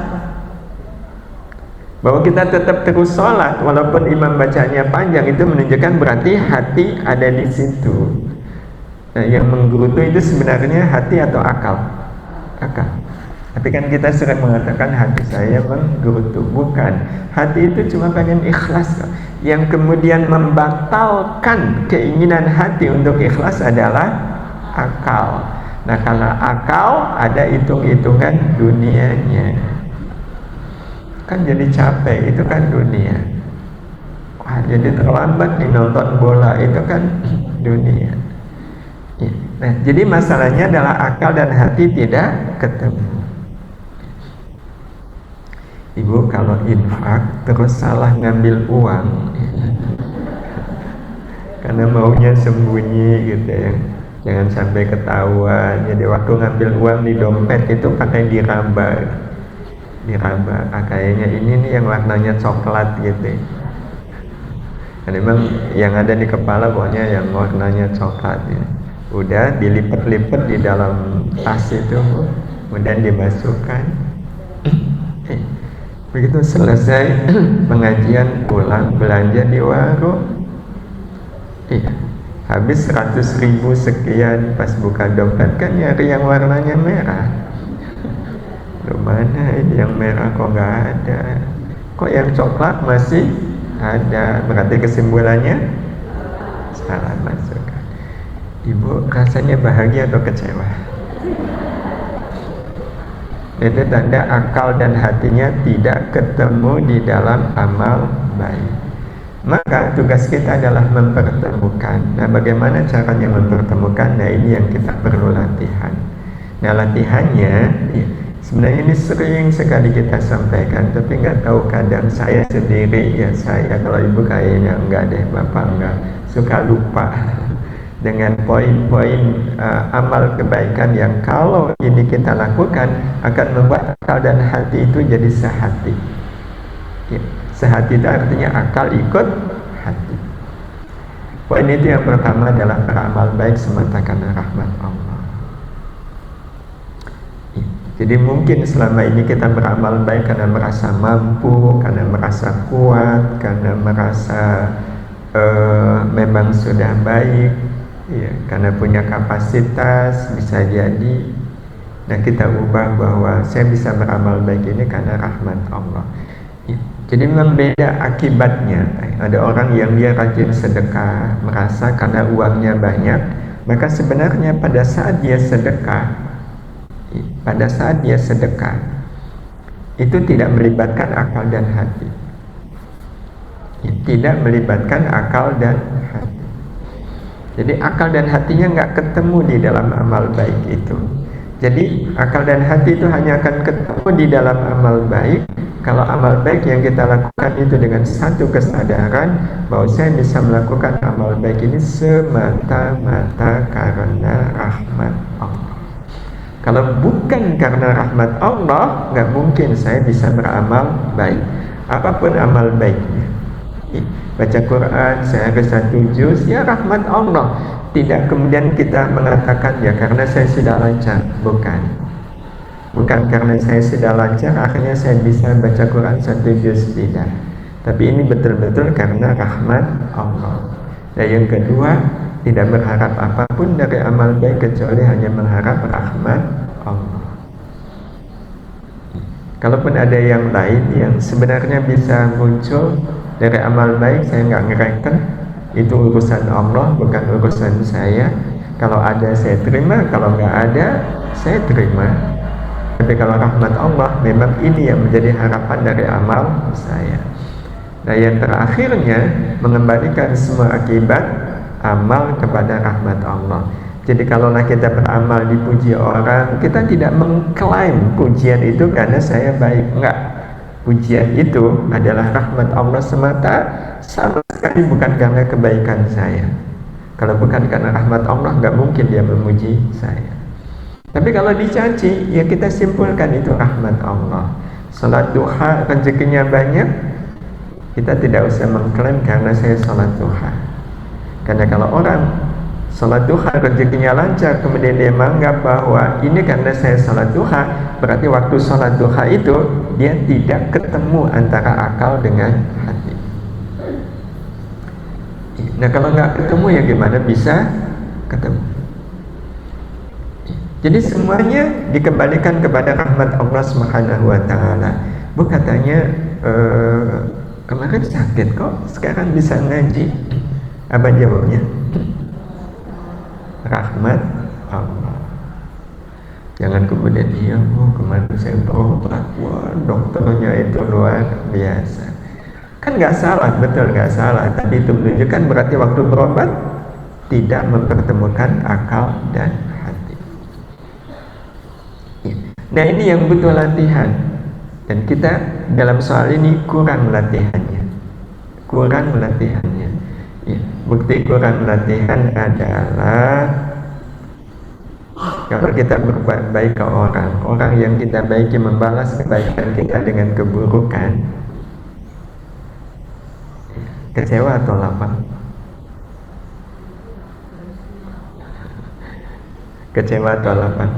Bahwa kita tetap terus sholat walaupun imam bacanya panjang, itu menunjukkan berarti hati ada di situ. Nah, yang menggerutu itu sebenarnya hati atau akal? Akal. Tapi kan kita sering mengatakan hati saya menggerutu. Bukan. Hati itu cuma pengen ikhlas. Yang kemudian membatalkan keinginan hati untuk ikhlas adalah akal. Nah, kalau akal ada hitung-hitungan dunianya. Kan jadi capek, itu kan dunia. Wah, jadi terlambat nih nonton bola, itu kan dunia. Nah, jadi masalahnya adalah akal dan hati tidak ketemu. Ibu kalau infak terus salah ngambil uang karena maunya sembunyi gitu ya, jangan sampai ketahuan. Jadi waktu ngambil uang di dompet itu pakai diraba. Kayaknya ini nih yang warnanya coklat gitu ya. Dan memang yang ada di kepala pokoknya yang warnanya coklat ya. Udah dilipat-lipat di dalam tas itu, kemudian dimasukkan. Begitu selesai pengajian, pulang belanja di warung, iya, habis 100.000 sekian. Pas buka dompet kan nyari yang warnanya merah. Loh, mana ini yang merah kok nggak ada? Kok yang coklat masih ada? Berarti kesimpulannya salah masukkan. Ibu rasanya bahagia atau kecewa? Itu tanda akal dan hatinya tidak ketemu di dalam amal baik. Maka tugas kita adalah mempertemukan. Nah, bagaimana caranya mempertemukan? Nah, ini yang kita perlu latihan. Nah, latihannya ya, sebenarnya ini sering sekali kita sampaikan, tapi nggak tahu kadang saya sendiri ya, saya kalau ibu kayaknya enggak deh, bapak enggak, suka lupa dengan poin-poin amal kebaikan yang kalau ini kita lakukan akan membuat akal dan hati itu jadi sehati. Ya, sehati itu artinya akal ikut hati. Poin itu yang pertama adalah beramal baik semata karena rahmat Allah. Ya, jadi mungkin selama ini kita beramal baik karena merasa mampu, karena merasa kuat, karena merasa memang sudah baik. Ya, karena punya kapasitas bisa jadi. Nah, kita ubah bahwa saya bisa beramal baik ini karena rahmat Allah. Ya, jadi memang beda akibatnya. Ada orang yang dia rajin sedekah, merasa karena uangnya banyak, maka sebenarnya pada saat dia sedekah, itu tidak melibatkan akal dan hati. tidak melibatkan akal dan hati. Jadi akal dan hatinya nggak ketemu di dalam amal baik itu. Jadi akal dan hati itu hanya akan ketemu di dalam amal baik kalau amal baik yang kita lakukan itu dengan satu kesadaran bahwa saya bisa melakukan amal baik ini semata-mata karena rahmat Allah. Kalau bukan karena rahmat Allah, nggak mungkin saya bisa beramal baik. Apapun amal baiknya, baca Quran sehari 1 juz, ya rahmat Allah. Tidak kemudian kita mengatakan ya karena saya sudah lancar. Bukan karena saya sudah lancar akhirnya saya bisa baca Quran 1 juz, tidak. Tapi ini betul-betul karena rahmat Allah. Dan yang kedua, tidak berharap apapun dari amal baik kecuali hanya mengharap rahmat Allah. Kalaupun ada yang lain yang sebenarnya bisa muncul dari amal baik, saya nggak ngereken, itu urusan Allah, bukan urusan saya. Kalau ada saya terima, kalau nggak ada saya terima. Tapi kalau rahmat Allah, memang ini yang menjadi harapan dari amal saya. Nah yang terakhirnya, mengembalikan semua akibat amal kepada rahmat Allah. Jadi kalaulah kita beramal dipuji orang, kita tidak mengklaim pujian itu karena saya baik, enggak. Pujian itu adalah rahmat Allah semata, sama sekali bukan karena kebaikan saya. Kalau bukan karena rahmat Allah, enggak mungkin dia memuji saya. Tapi kalau dicaci, ya kita simpulkan itu rahmat Allah. Salat duha rezekinya banyak, kita tidak usah mengklaim karena saya salat duha. Karena kalau orang salat duha rezekinya lancar, kemudian dia menganggap bahwa ini karena saya salat duha, berarti waktu salat duha itu dia tidak ketemu antara akal dengan hati. Nah kalau nggak ketemu ya gimana bisa ketemu? Jadi semuanya dikembalikan kepada rahmat Allah Subhanahu wa Ta'ala. Bu katanya kemarin sakit kok, sekarang bisa ngaji. Apa jawabnya? Rahmat Allah. Jangan kemudian iya bu kemarin saya berobat, wah dokternya itu luar biasa. Kan nggak salah, betul nggak salah. Tapi itu menunjukkan berarti waktu berobat tidak mempertemukan akal dan hati. Nah ini yang butuh latihan. Dan kita dalam soal ini kurang latihannya. Ya, bukti kurang latihan adalah kalau kita berbuat baik ke orang yang kita baiki membalas kebaikan kita dengan keburukan, kecewa atau lapang? Kecewa atau lapang?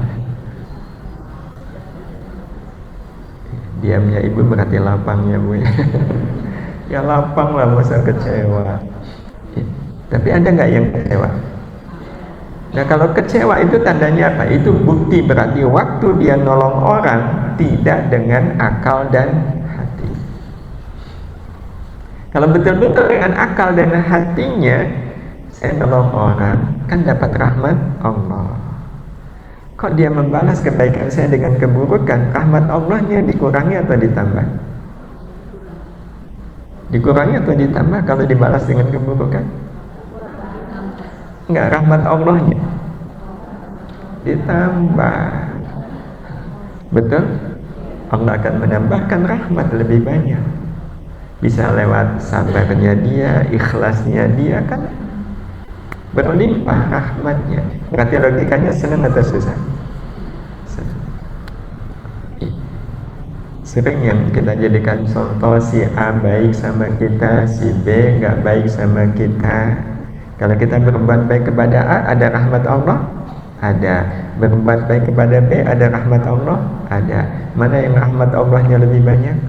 Diamnya ibu berarti lapangnya bu. Ya lapang lah, masa kecewa. Tapi ada nggak yang kecewa? Nah kalau kecewa itu tandanya apa? Itu bukti berarti waktu dia nolong orang tidak dengan akal dan hati. Kalau betul-betul dengan akal dan hatinya saya nolong orang, kan dapat rahmat Allah. Kok dia membalas kebaikan saya dengan keburukan? Rahmat Allahnya dikurangi atau ditambah? Dikurangi atau ditambah kalau dibalas dengan keburukan? Enggak, rahmat Allahnya ditambah. Betul? Allah akan menambahkan rahmat lebih banyak. Bisa lewat sabarnya dia, ikhlasnya dia, kan berlimpah rahmatnya. Berarti logikanya senang atau susah? Sering yang kita jadikan contoh, si A baik sama kita, si B nggak baik sama kita. Kalau kita berbuat baik kepada A, ada rahmat Allah? Ada. Berbuat baik kepada B, ada rahmat Allah? Ada. Mana yang rahmat Allahnya lebih banyak?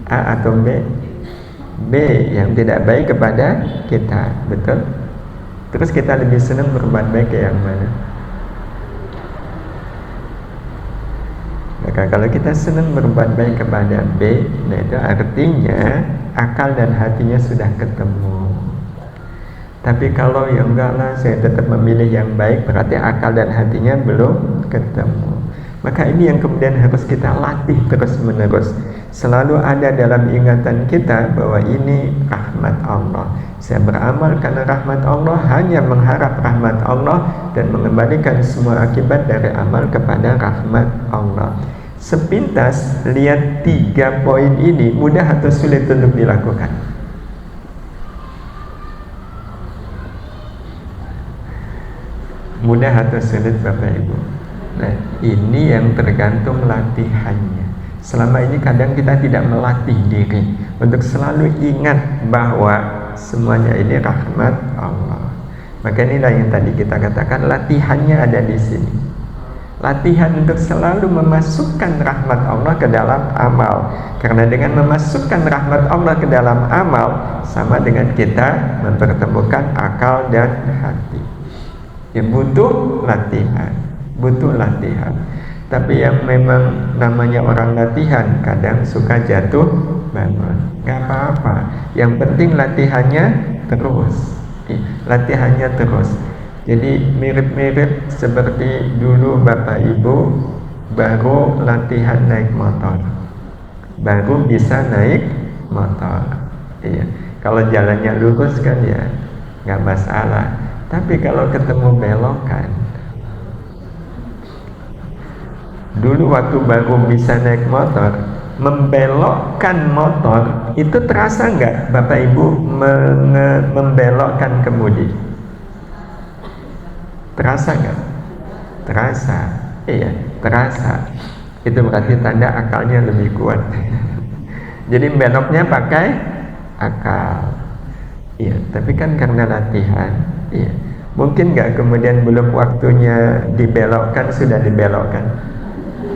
A atau B? B yang tidak baik kepada kita, betul? Terus kita lebih senang berbuat baik ke yang mana? Maka kalau kita senang berbuat baik kepada B, nah itu artinya akal dan hatinya sudah ketemu. Tapi kalau yang enggak lah, saya tetap memilih yang baik, berarti akal dan hatinya belum ketemu. Maka ini yang kemudian harus kita latih terus menerus. Selalu ada dalam ingatan kita bahwa ini rahmat Allah. Saya beramal karena rahmat Allah, hanya mengharap rahmat Allah dan mengembalikan semua akibat dari amal kepada rahmat Allah. Sepintas lihat 3 poin ini, mudah atau sulit untuk dilakukan? Mudah atau sulit Bapak Ibu? Nah, ini yang tergantung latihannya. Selama ini kadang kita tidak melatih diri untuk selalu ingat bahwa semuanya ini rahmat Allah. Maka inilah yang tadi kita katakan, latihannya ada di sini. Latihan untuk selalu memasukkan rahmat Allah ke dalam amal. Karena dengan memasukkan rahmat Allah ke dalam amal, sama dengan kita mempertemukan akal dan hati. Ya, butuh latihan, butuh latihan. Tapi yang memang namanya orang latihan kadang suka jatuh bangun. Gak apa-apa, yang penting latihannya terus. Latihannya terus. Jadi mirip-mirip seperti dulu Bapak Ibu baru latihan naik motor, baru bisa naik motor. Iya, kalau jalannya lurus kan ya nggak masalah. Tapi kalau ketemu belokan, dulu waktu baru bisa naik motor, membelokkan motor itu terasa nggak Bapak Ibu membelokkan kemudi? Terasa nggak? Terasa, iya terasa. Itu berarti tanda akalnya lebih kuat. Jadi beloknya pakai akal. Iya, tapi kan karena latihan. Iya, mungkin nggak kemudian belum waktunya dibelokkan sudah dibelokkan.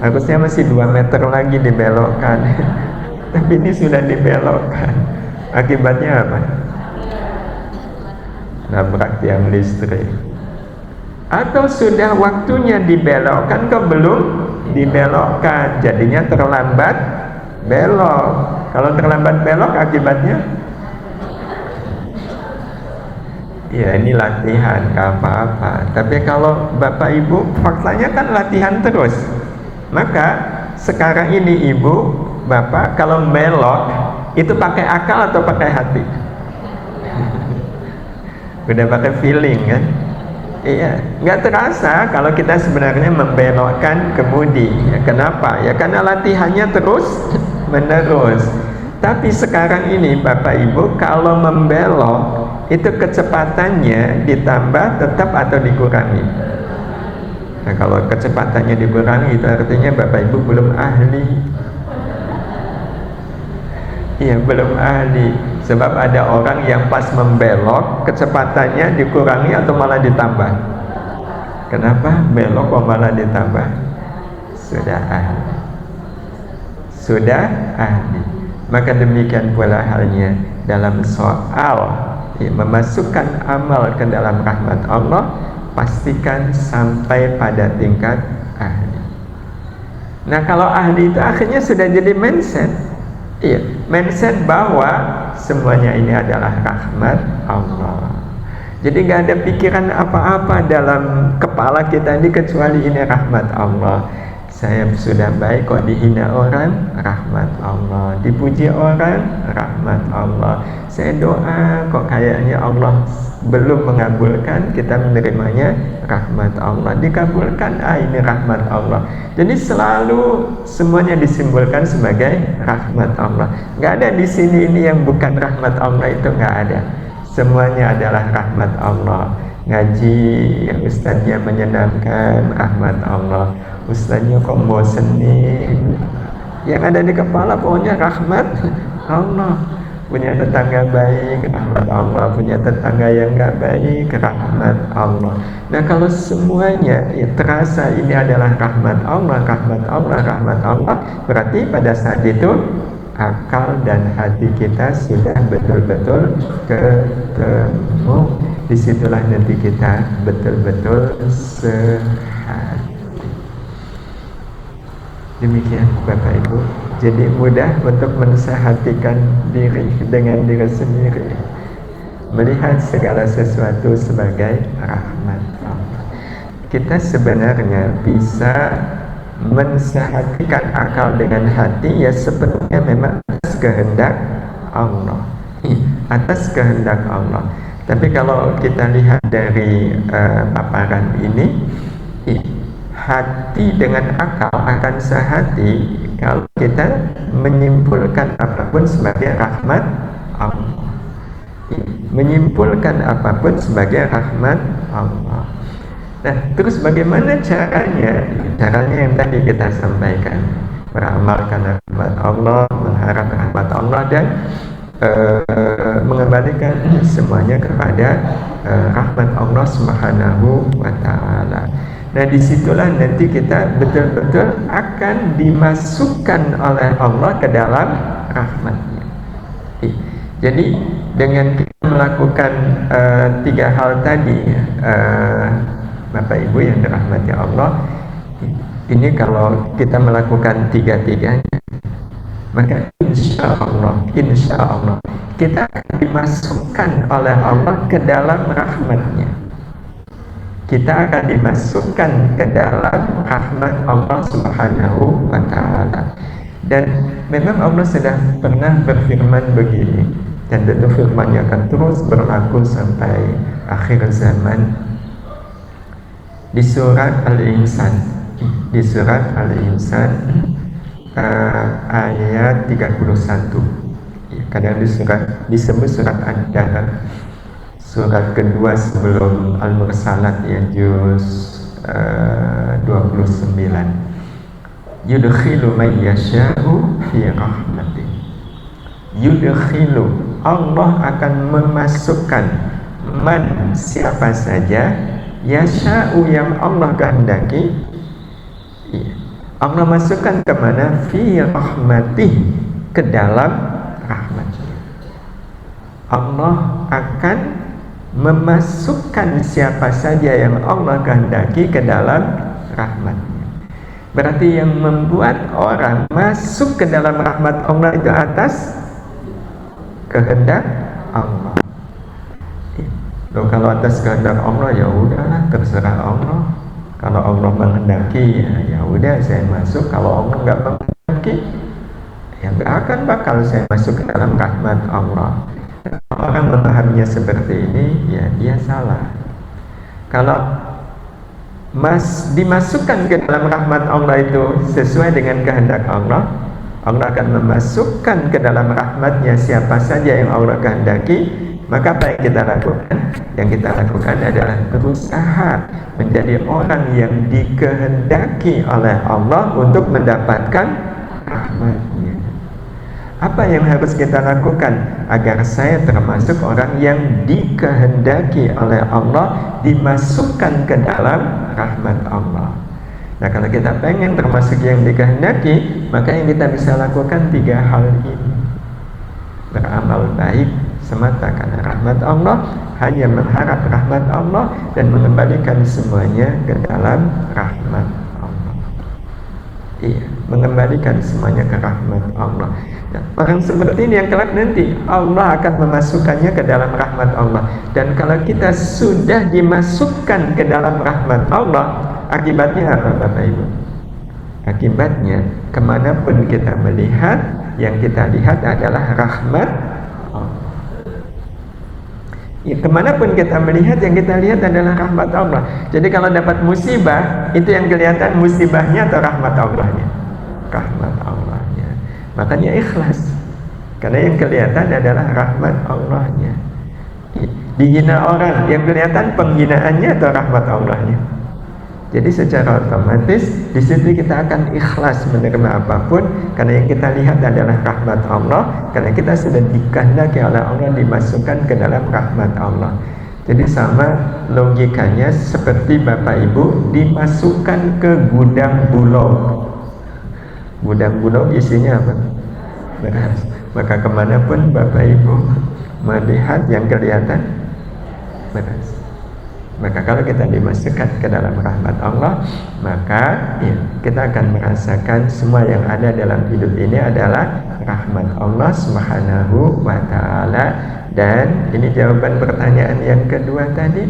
Harusnya masih 2 meter lagi dibelokkan. Tapi ini sudah dibelokkan. Akibatnya apa? Nabrak tiang listrik. Atau sudah waktunya dibelokkan kok belum dibelokkan, jadinya terlambat belok. Kalau terlambat belok akibatnya ya ini latihan, gak apa-apa. Tapi kalau Bapak Ibu faktanya kan latihan terus, maka sekarang ini Ibu Bapak kalau belok itu pakai akal atau pakai hati? Udah pakai feeling kan? Iya, nggak terasa kalau kita sebenarnya membelokkan kemudi. Ya, kenapa? Ya karena latihannya terus menerus. Tapi sekarang ini Bapak Ibu kalau membelok itu kecepatannya ditambah tetap atau dikurangi? Nah, kalau kecepatannya dikurangi itu artinya Bapak Ibu belum ahli. Iya, belum ahli. Sebab ada orang yang pas membelok kecepatannya dikurangi atau malah ditambah. Kenapa? Belok kok malah ditambah? Sudah ahli. Sudah ahli. Maka demikian pula halnya dalam soal memasukkan amal ke dalam rahmat Allah, pastikan sampai pada tingkat ahli. Nah, kalau ahli itu akhirnya sudah jadi mindset. Iya, mindset bahwa semuanya ini adalah rahmat Allah. Jadi gak ada pikiran apa-apa dalam kepala kita ini kecuali ini rahmat Allah. Saya sudah baik kok dihina orang, rahmat Allah. Dipuji orang, rahmat Allah. Saya doa kok kayaknya Allah belum mengabulkan, kita menerimanya, rahmat Allah. Dikabulkan, ini rahmat Allah. Jadi selalu semuanya disimbolkan sebagai rahmat Allah. Gak ada di sini ini yang bukan rahmat Allah, itu gak ada. Semuanya adalah rahmat Allah. Ngaji yang ustadznya menyenangkan, rahmat Allah. Ustadznya kok bosen nih, yang ada di kepala pokoknya rahmat Allah. Punya tetangga baik, rahmat Allah. Punya tetangga yang gak baik, rahmat Allah. Nah, kalau semuanya ya, terasa ini adalah rahmat Allah, rahmat Allah, rahmat Allah, berarti pada saat itu akal dan hati kita sudah betul-betul ketemu. Disitulah nanti kita betul-betul sehati. Demikian Bapak Ibu. Jadi mudah untuk mensehatikan diri dengan diri sendiri, melihat segala sesuatu sebagai rahmat Allah. Kita sebenarnya bisa mensehatikan akal dengan hati ya sepenuhnya memang atas kehendak Allah, atas kehendak Allah. Tapi kalau kita lihat dari paparan ini, hati dengan akal akan sehati kalau kita menyimpulkan apapun sebagai rahmat Allah, menyimpulkan apapun sebagai rahmat Allah. Nah, terus bagaimana caranya? Caranya yang tadi kita sampaikan, beramalkan rahmat Allah, mengharap rahmat Allah, dan mengembalikan semuanya kepada rahmat Allah Subhanahu wa Ta'ala. Nah, disitulah nanti kita betul-betul akan dimasukkan oleh Allah ke dalam rahmatnya. Jadi dengan kita melakukan tiga hal tadi, Bapak Ibu yang dirahmati Allah, ini kalau kita melakukan tiga-tiganya, maka insya Allah kita akan dimasukkan oleh Allah ke dalam rahmatnya. Kita akan dimasukkan ke dalam rahmat Allah Subhanahu wa Ta'ala. Dan memang Allah sudah pernah berfirman begini, dan tentu firman-Nya akan terus berlaku sampai akhir zaman. Di surat Al-Insan, ayat 31, kadang disebut surat Ad-Dahr, surat kedua sebelum Al-Mursalat, ya, juz 29. Yudkhilu man yasha'u fi rahmatih. Yudkhilu, Allah akan memasukkan man, siapa saja, yasha'u, yang Allah kehendaki. Allah masukkan ke mana? Fi rahmatih, ke dalam rahmatnya. Allah akan memasukkan siapa saja yang Allah kehendaki ke dalam rahmatnya. Berarti yang membuat orang masuk ke dalam rahmat Allah itu atas kehendak Allah. Loh, kalau atas kehendak Allah ya udahlah, terserah Allah. Kalau Allah menghendaki ya udah saya masuk. Kalau Allah nggak menghendaki ya nggak akan bakal saya masuk ke dalam rahmat Allah. Orang memahaminya seperti ini ya dia salah. Kalau dimasukkan ke dalam rahmat Allah itu sesuai dengan kehendak Allah, Allah akan memasukkan ke dalam rahmatnya siapa saja yang Allah kehendaki. Maka apa yang kita lakukan? Yang kita lakukan adalah berusaha menjadi orang yang dikehendaki oleh Allah untuk mendapatkan rahmatnya. Apa yang harus kita lakukan agar saya termasuk orang yang dikehendaki oleh Allah, dimasukkan ke dalam rahmat Allah? Nah, kalau kita pengen termasuk yang dikehendaki, maka yang kita bisa lakukan tiga hal ini: beramal baik semata karena rahmat Allah, hanya mengharap rahmat Allah, dan mengembalikan semuanya ke dalam rahmat Allah. Iya, mengembalikan semuanya ke rahmat Allah. Nah, orang seperti ini yang kelak nanti Allah akan memasukkannya ke dalam rahmat Allah. Dan kalau kita sudah dimasukkan ke dalam rahmat Allah, akibatnya apa, Bapak Ibu? Akibatnya kemanapun kita melihat, yang kita lihat adalah rahmat Allah. Ya, kemanapun kita melihat, yang kita lihat adalah rahmat Allah. Jadi kalau dapat musibah, itu yang kelihatan musibahnya atau rahmat Allahnya? Rahmat Allahnya. Makanya ikhlas, karena yang kelihatan adalah rahmat Allahnya. Dihina orang, yang kelihatan penghinaannya atau rahmat Allahnya? Jadi secara otomatis di situ kita akan ikhlas menerima apapun, karena yang kita lihat adalah rahmat Allah, karena kita sudah dikehendaki oleh Allah dimasukkan ke dalam rahmat Allah. Jadi sama logikanya seperti Bapak Ibu dimasukkan ke gudang bulog. Gudang bulog isinya apa? Beras. Maka kemanapun Bapak Ibu melihat, yang kelihatan beras. Maka kalau kita dimasukkan ke dalam rahmat Allah, maka ya, kita akan merasakan semua yang ada dalam hidup ini adalah rahmat Allah Subhanahu wa Ta'ala. Dan ini jawaban pertanyaan yang kedua tadi,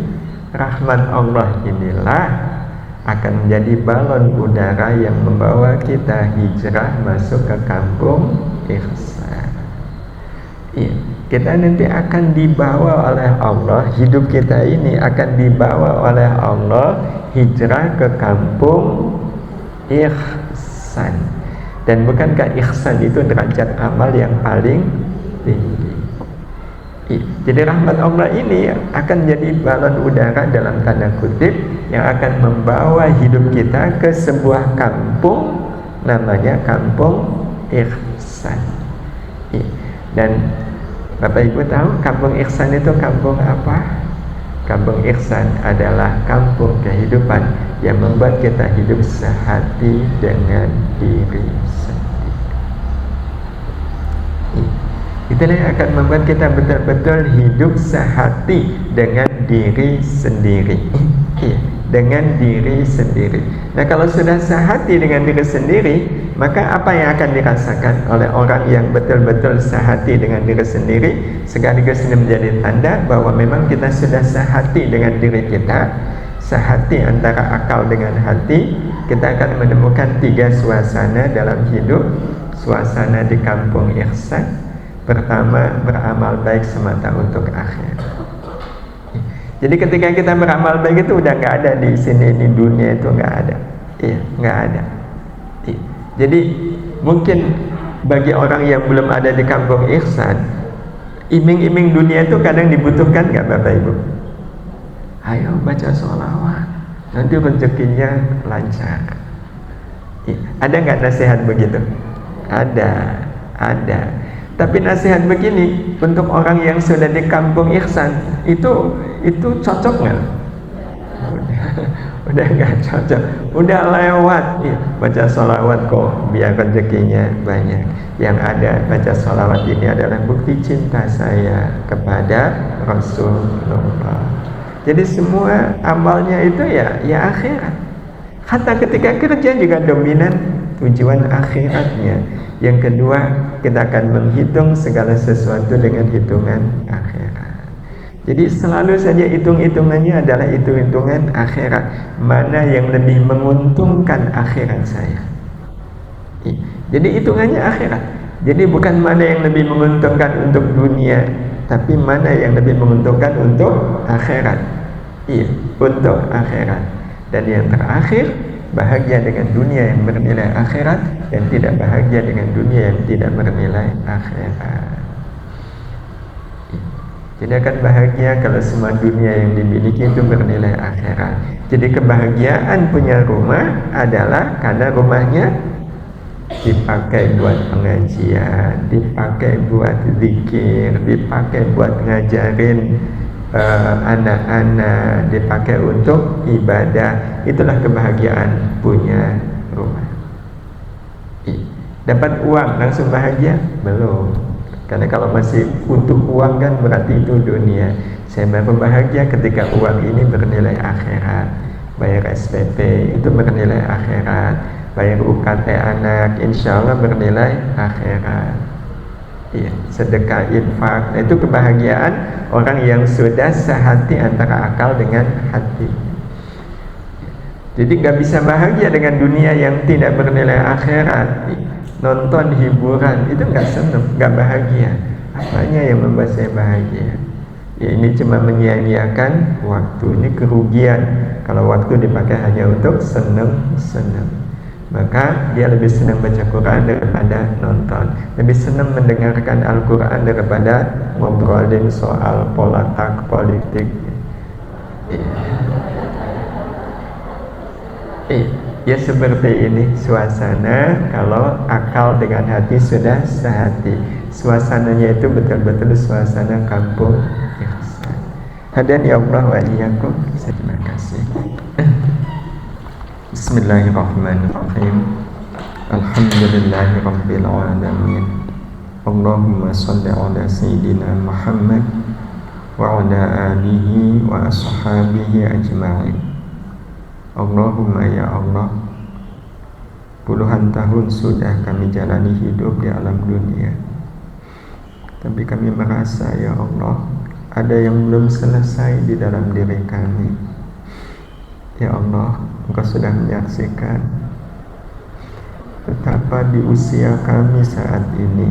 rahmat Allah inilah akan menjadi balon udara yang membawa kita hijrah masuk ke kampung ihsan. Iya, kita nanti akan dibawa oleh Allah, hidup kita ini akan dibawa oleh Allah hijrah ke kampung ihsan. Dan bukankah ihsan itu derajat amal yang paling tinggi? Jadi rahmat Allah ini akan jadi balon udara dalam tanda kutip yang akan membawa hidup kita ke sebuah kampung, namanya kampung ihsan. Dan Bapak Ibu tahu kampung ihsan itu kampung apa? Kampung ihsan adalah kampung kehidupan yang membuat kita hidup sehati dengan diri sendiri. Itulah yang akan membuat kita betul-betul hidup sehati dengan diri sendiri. Dengan diri sendiri. Nah, kalau sudah sehati dengan diri sendiri, maka apa yang akan dirasakan oleh orang yang betul-betul sehati dengan diri sendiri? Sekaligus ini menjadi tanda bahwa memang kita sudah sehati dengan diri kita. Sehati antara akal dengan hati. Kita akan menemukan 3 suasana dalam hidup. Suasana di kampung ihsan. Pertama, beramal baik semata untuk akhir. Jadi ketika kita beramal baik itu udah nggak ada di sini, di dunia itu nggak ada. Iya, nggak ada. Iya. Jadi mungkin bagi orang yang belum ada di kampung ihsan, iming-iming dunia itu kadang dibutuhkan nggak Bapak Ibu? Ayo baca sholawat, nanti rezekinya lancar. Iya. Ada nggak nasihat begitu? Ada. Tapi nasihat begini untuk orang yang sudah di kampung ihsan itu cocok nggak? Udah nggak cocok, udah lewat. Baca sholawat kok biar rezekinya banyak. Yang ada baca sholawat ini adalah bukti cinta saya kepada Rasulullah. Jadi semua amalnya itu ya akhirat. Hatta ketika kerja juga dominan tujuan akhiratnya. Yang kedua, kita akan menghitung segala sesuatu dengan hitungan akhirat. Jadi selalu saja hitung-hitungannya adalah hitung-hitungan akhirat. Mana yang lebih menguntungkan akhirat saya? Jadi hitungannya akhirat. Jadi bukan mana yang lebih menguntungkan untuk dunia, tapi mana yang lebih menguntungkan untuk akhirat. Untuk akhirat. Dan yang terakhir, bahagia dengan dunia yang bernilai akhirat dan tidak bahagia dengan dunia yang tidak bernilai akhirat. Jadi akan bahagia kalau semua dunia yang dimiliki itu bernilai akhirat. Jadi kebahagiaan punya rumah adalah karena rumahnya dipakai buat pengajian, dipakai buat zikir, dipakai buat ngajarin anak-anak, dipakai untuk ibadah. Itulah kebahagiaan punya rumah. Dapat uang langsung bahagia? Belum. Karena kalau masih untuk uang kan berarti itu dunia. Saya baru bahagia ketika uang ini bernilai akhirat. Bayar SPP itu bernilai akhirat. Bayar UKT anak insya Allah bernilai akhirat. Sedekah, infak, itu kebahagiaan orang yang sudah sehati antara akal dengan hati. Jadi gak bisa bahagia dengan dunia yang tidak bernilai akhirat. Nonton hiburan itu gak senang, gak bahagia. Apanya yang membuat saya bahagia? Ini cuma menyia-nyiakan waktu. Ini kerugian kalau waktu dipakai hanya untuk senang-senang. Maka dia lebih senang baca Quran daripada nonton, lebih senang mendengarkan Al-Quran daripada ngobrolin soal politik. Ya seperti ini suasana kalau akal dengan hati sudah sehati. Suasananya itu betul-betul suasana kampung ihsan. Hadirin ya Allah wa iyyakum. Terima kasih. Bismillahirrahmanirrahim. Alhamdulillahi rabbil alamin. Allahumma salli ala sayyidina Muhammad wa ala alihi wa ashabihi ajma'in. Allahumma ya Allah, puluhan tahun sudah kami jalani hidup di alam dunia, tapi kami merasa ya Allah ada yang belum selesai di dalam diri kami. Ya Allah, Engkau sudah menyaksikan betapa di usia kami saat ini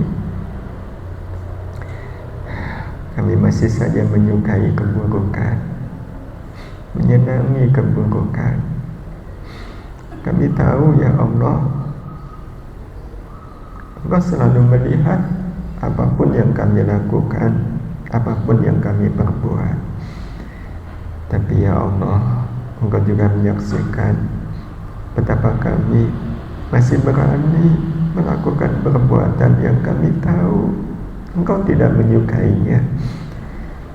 kami masih saja menyukai keburukan, menyenangi keburukan. Kami tahu ya Allah, Engkau selalu melihat apapun yang kami lakukan, apapun yang kami perbuat. Tapi ya Allah, Engkau juga menyaksikan betapa kami masih berani melakukan perbuatan yang kami tahu Engkau tidak menyukainya.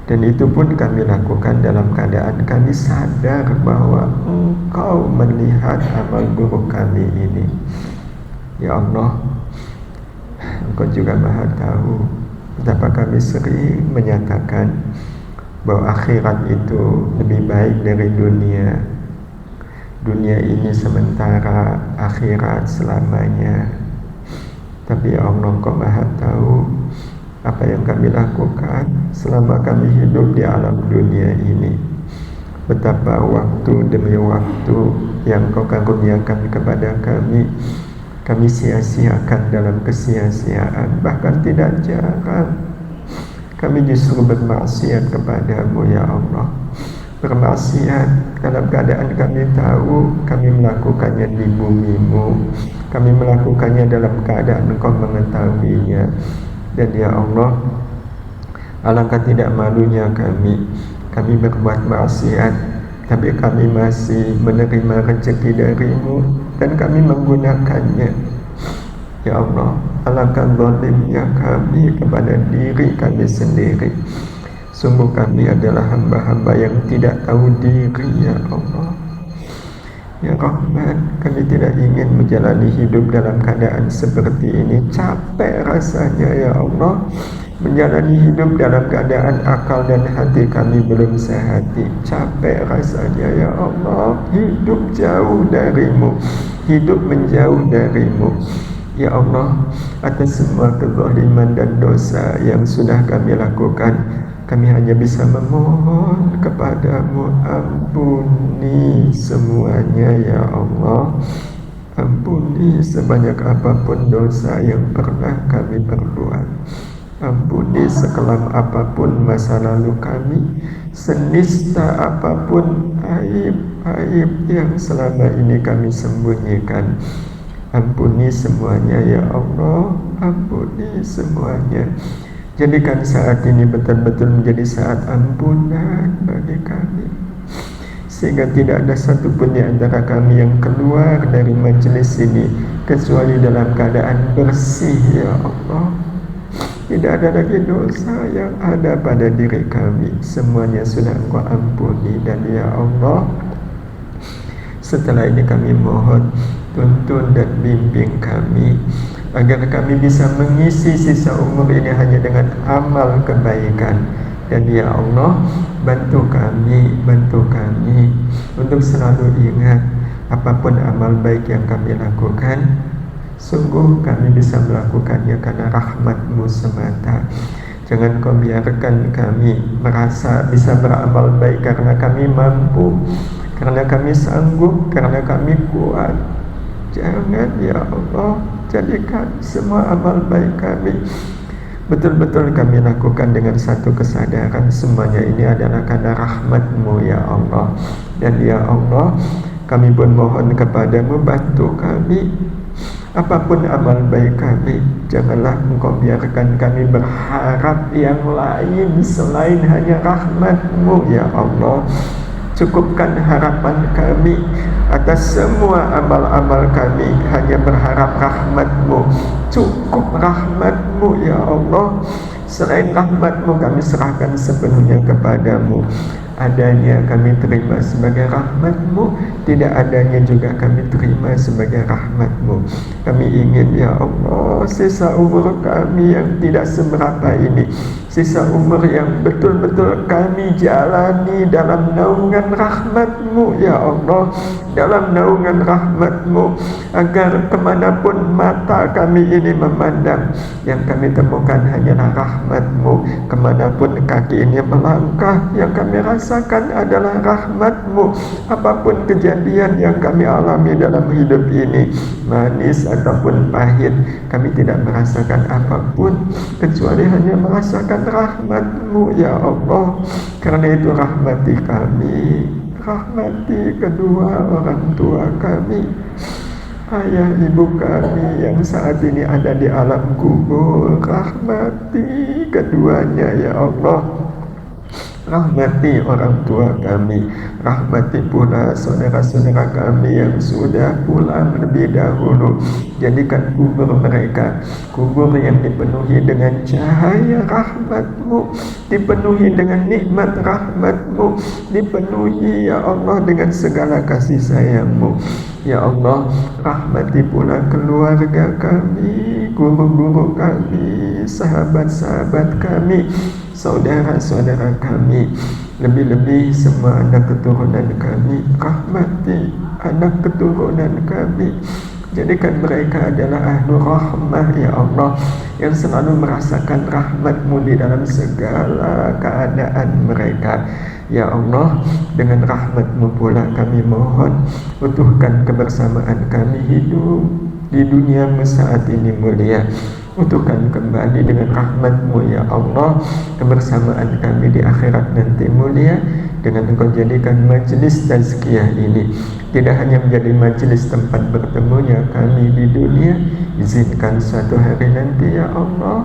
Dan itu pun kami lakukan dalam keadaan kami sadar bahwa Engkau melihat amal buruk kami ini. Ya Allah, Engkau juga Maha tahu betapa kami sering menyatakan bahwa akhirat itu lebih baik dari dunia. Dunia ini sementara, akhirat selamanya. Tapi ya Allah, Engkau Maha tahu apa yang kami lakukan selama kami hidup di alam dunia ini. Betapa waktu demi waktu yang Kau karuniakan kepada kami sia-siakan dalam kesia-siaan. Bahkan tidak jarang kami justru bermaksiat kepadamu ya Allah. Bermaksiat dalam keadaan kami tahu kami melakukannya di bumi-Mu, kami melakukannya dalam keadaan Engkau mengetahuinya. Dan ya Allah, alangkah tidak malunya kami berbuat maksiat, tapi kami masih menerima rezeki dari-Mu dan kami menggunakannya. Ya Allah, alangkah zalimnya kami kepada diri kami sendiri. Sungguh kami adalah hamba-hamba yang tidak tahu diri ya Allah. Ya Rahman, kami tidak ingin menjalani hidup dalam keadaan seperti ini. Capek rasanya ya Allah, menjalani hidup dalam keadaan akal dan hati kami belum sehati. Capek rasanya ya Allah, hidup jauh dari-Mu, hidup menjauh dari-Mu. Ya Allah, atas semua kezaliman dan dosa yang sudah kami lakukan, kami hanya bisa memohon kepadamu, ampuni semuanya ya Allah. Ampuni sebanyak apapun dosa yang pernah kami perbuat. Ampuni sekelam apapun masa lalu kami, senista apapun aib-aib yang selama ini kami sembunyikan. Ampuni semuanya ya Allah, ampuni semuanya. Jadikan saat ini betul-betul menjadi saat ampunan bagi kami, sehingga tidak ada satupun di antara kami yang keluar dari majelis ini kecuali dalam keadaan bersih ya Allah. Tidak ada lagi dosa yang ada pada diri kami, semuanya sudah Engkau ampuni. Dan ya Allah, setelah ini kami mohon tuntun dan bimbing kami agar kami bisa mengisi sisa umur ini hanya dengan amal kebaikan. Dan ya Allah, bantu kami untuk selalu ingat apapun amal baik yang kami lakukan, sungguh kami bisa melakukannya karena rahmat-Mu semata. Jangan Kau biarkan kami merasa bisa beramal baik karena kami mampu, karena kami sanggup, karena kami kuat. Jangan ya Allah, jadikan semua amal baik kami betul-betul kami lakukan dengan satu kesadaran, semuanya ini adalah karena rahmat-Mu ya Allah. Dan ya Allah, kami pun mohon kepadamu, bantu kami apapun amal baik kami. Janganlah Engkau biarkan kami berharap yang lain selain hanya rahmat-Mu ya Allah. Cukupkan harapan kami atas semua amal-amal kami, hanya berharap rahmat-Mu. Cukup rahmat-Mu ya Allah. Selain rahmat-Mu kami serahkan sepenuhnya kepadamu. Adanya kami terima sebagai rahmat-Mu, tidak adanya juga kami terima sebagai rahmat-Mu. Kami ingin ya Allah, sisa umur kami yang tidak seberapa ini sisa umur yang betul-betul kami jalani dalam naungan rahmat-Mu ya Allah, dalam naungan rahmat-Mu, agar kemanapun mata kami ini memandang, yang kami temukan hanyalah rahmat-Mu. Kemanapun kaki ini melangkah, yang kami rasakan adalah rahmat-Mu. Apapun kejadian yang kami alami dalam hidup ini, manis ataupun pahit, kami tidak merasakan apapun kecuali hanya merasakan rahmat-Mu ya Allah. Karena itu rahmati kami, rahmati kedua orang tua kami, ayah ibu kami yang saat ini ada di alam kubur. Rahmati keduanya ya Allah. Rahmati orang tua kami, rahmati pula saudara-saudara kami yang sudah pulang lebih dahulu. Jadikan kubur mereka kubur yang dipenuhi dengan cahaya rahmat-Mu, dipenuhi dengan nikmat rahmat-Mu, dipenuhi ya Allah dengan segala kasih sayang-Mu ya Allah. Rahmati pula keluarga kami, guru-guru kami, sahabat-sahabat kami, saudara-saudara kami, lebih-lebih semua anak keturunan kami. Rahmati anak keturunan kami, jadikan mereka adalah ahlu rahmah ya Allah, yang selalu merasakan rahmat-Mu di dalam segala keadaan mereka ya Allah. Dengan rahmat-Mu pula kami mohon, utuhkan kebersamaan kami hidup di dunia saat ini mulia. Utuhkan kembali dengan rahmat-Mu ya Allah kebersamaan kami di akhirat nanti mulia, dengan Engkau jadikan majelis tazkiyah ini tidak hanya menjadi majelis tempat bertemunya kami di dunia. Izinkan suatu hari nanti ya Allah,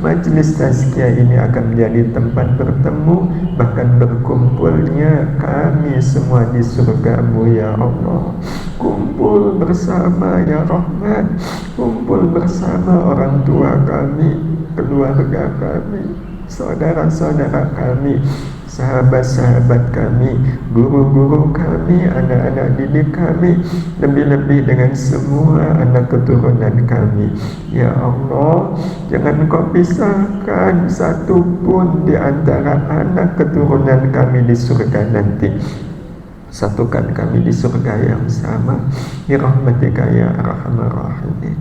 majelis tazkiyah ini akan menjadi tempat bertemu, bahkan berkumpulnya kami semua di surga-Mu ya Allah. Kumpul bersama ya Rahman, kumpul bersama orang tua kami, keluarga kami, saudara-saudara kami, sahabat-sahabat kami, guru-guru kami, anak-anak didik kami, lebih-lebih dengan semua anak keturunan kami ya Allah. Jangan Engkau pisahkan satu pun di antara anak keturunan kami di surga nanti. Satukan kami di surga yang sama bi rahmatika ya arhamar rahimin.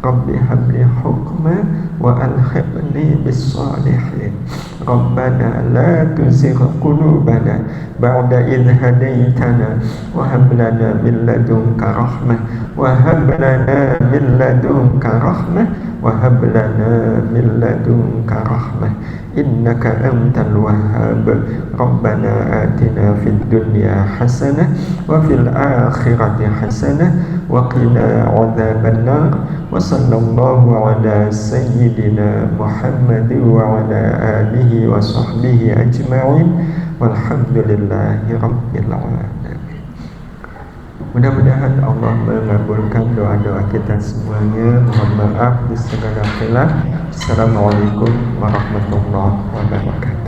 Rabbi habli hukma wa alhiqni bis salihin. Rabbana la tuzigh qulubana ba'da idh hadaitana wa hab lana min ladunka rahmah wa hab lana min ladunka rahmah wa hab lana min ladunka rahmah innaka antal wahhab. Rabbana atina fid dunya hasanah wa fil akhirati hasanah wa qina adzaban nar. Wa sallallahu ala sayyidina Muhammad wa ala alihi wa sahbihi ajma'in walhamdulillahi rabbil alamin. Mudah-mudahan Allah mengabulkan doa-doa kita semuanya. Mohon maaf di segala khilaf. Assalamualaikum warahmatullahi wabarakatuh.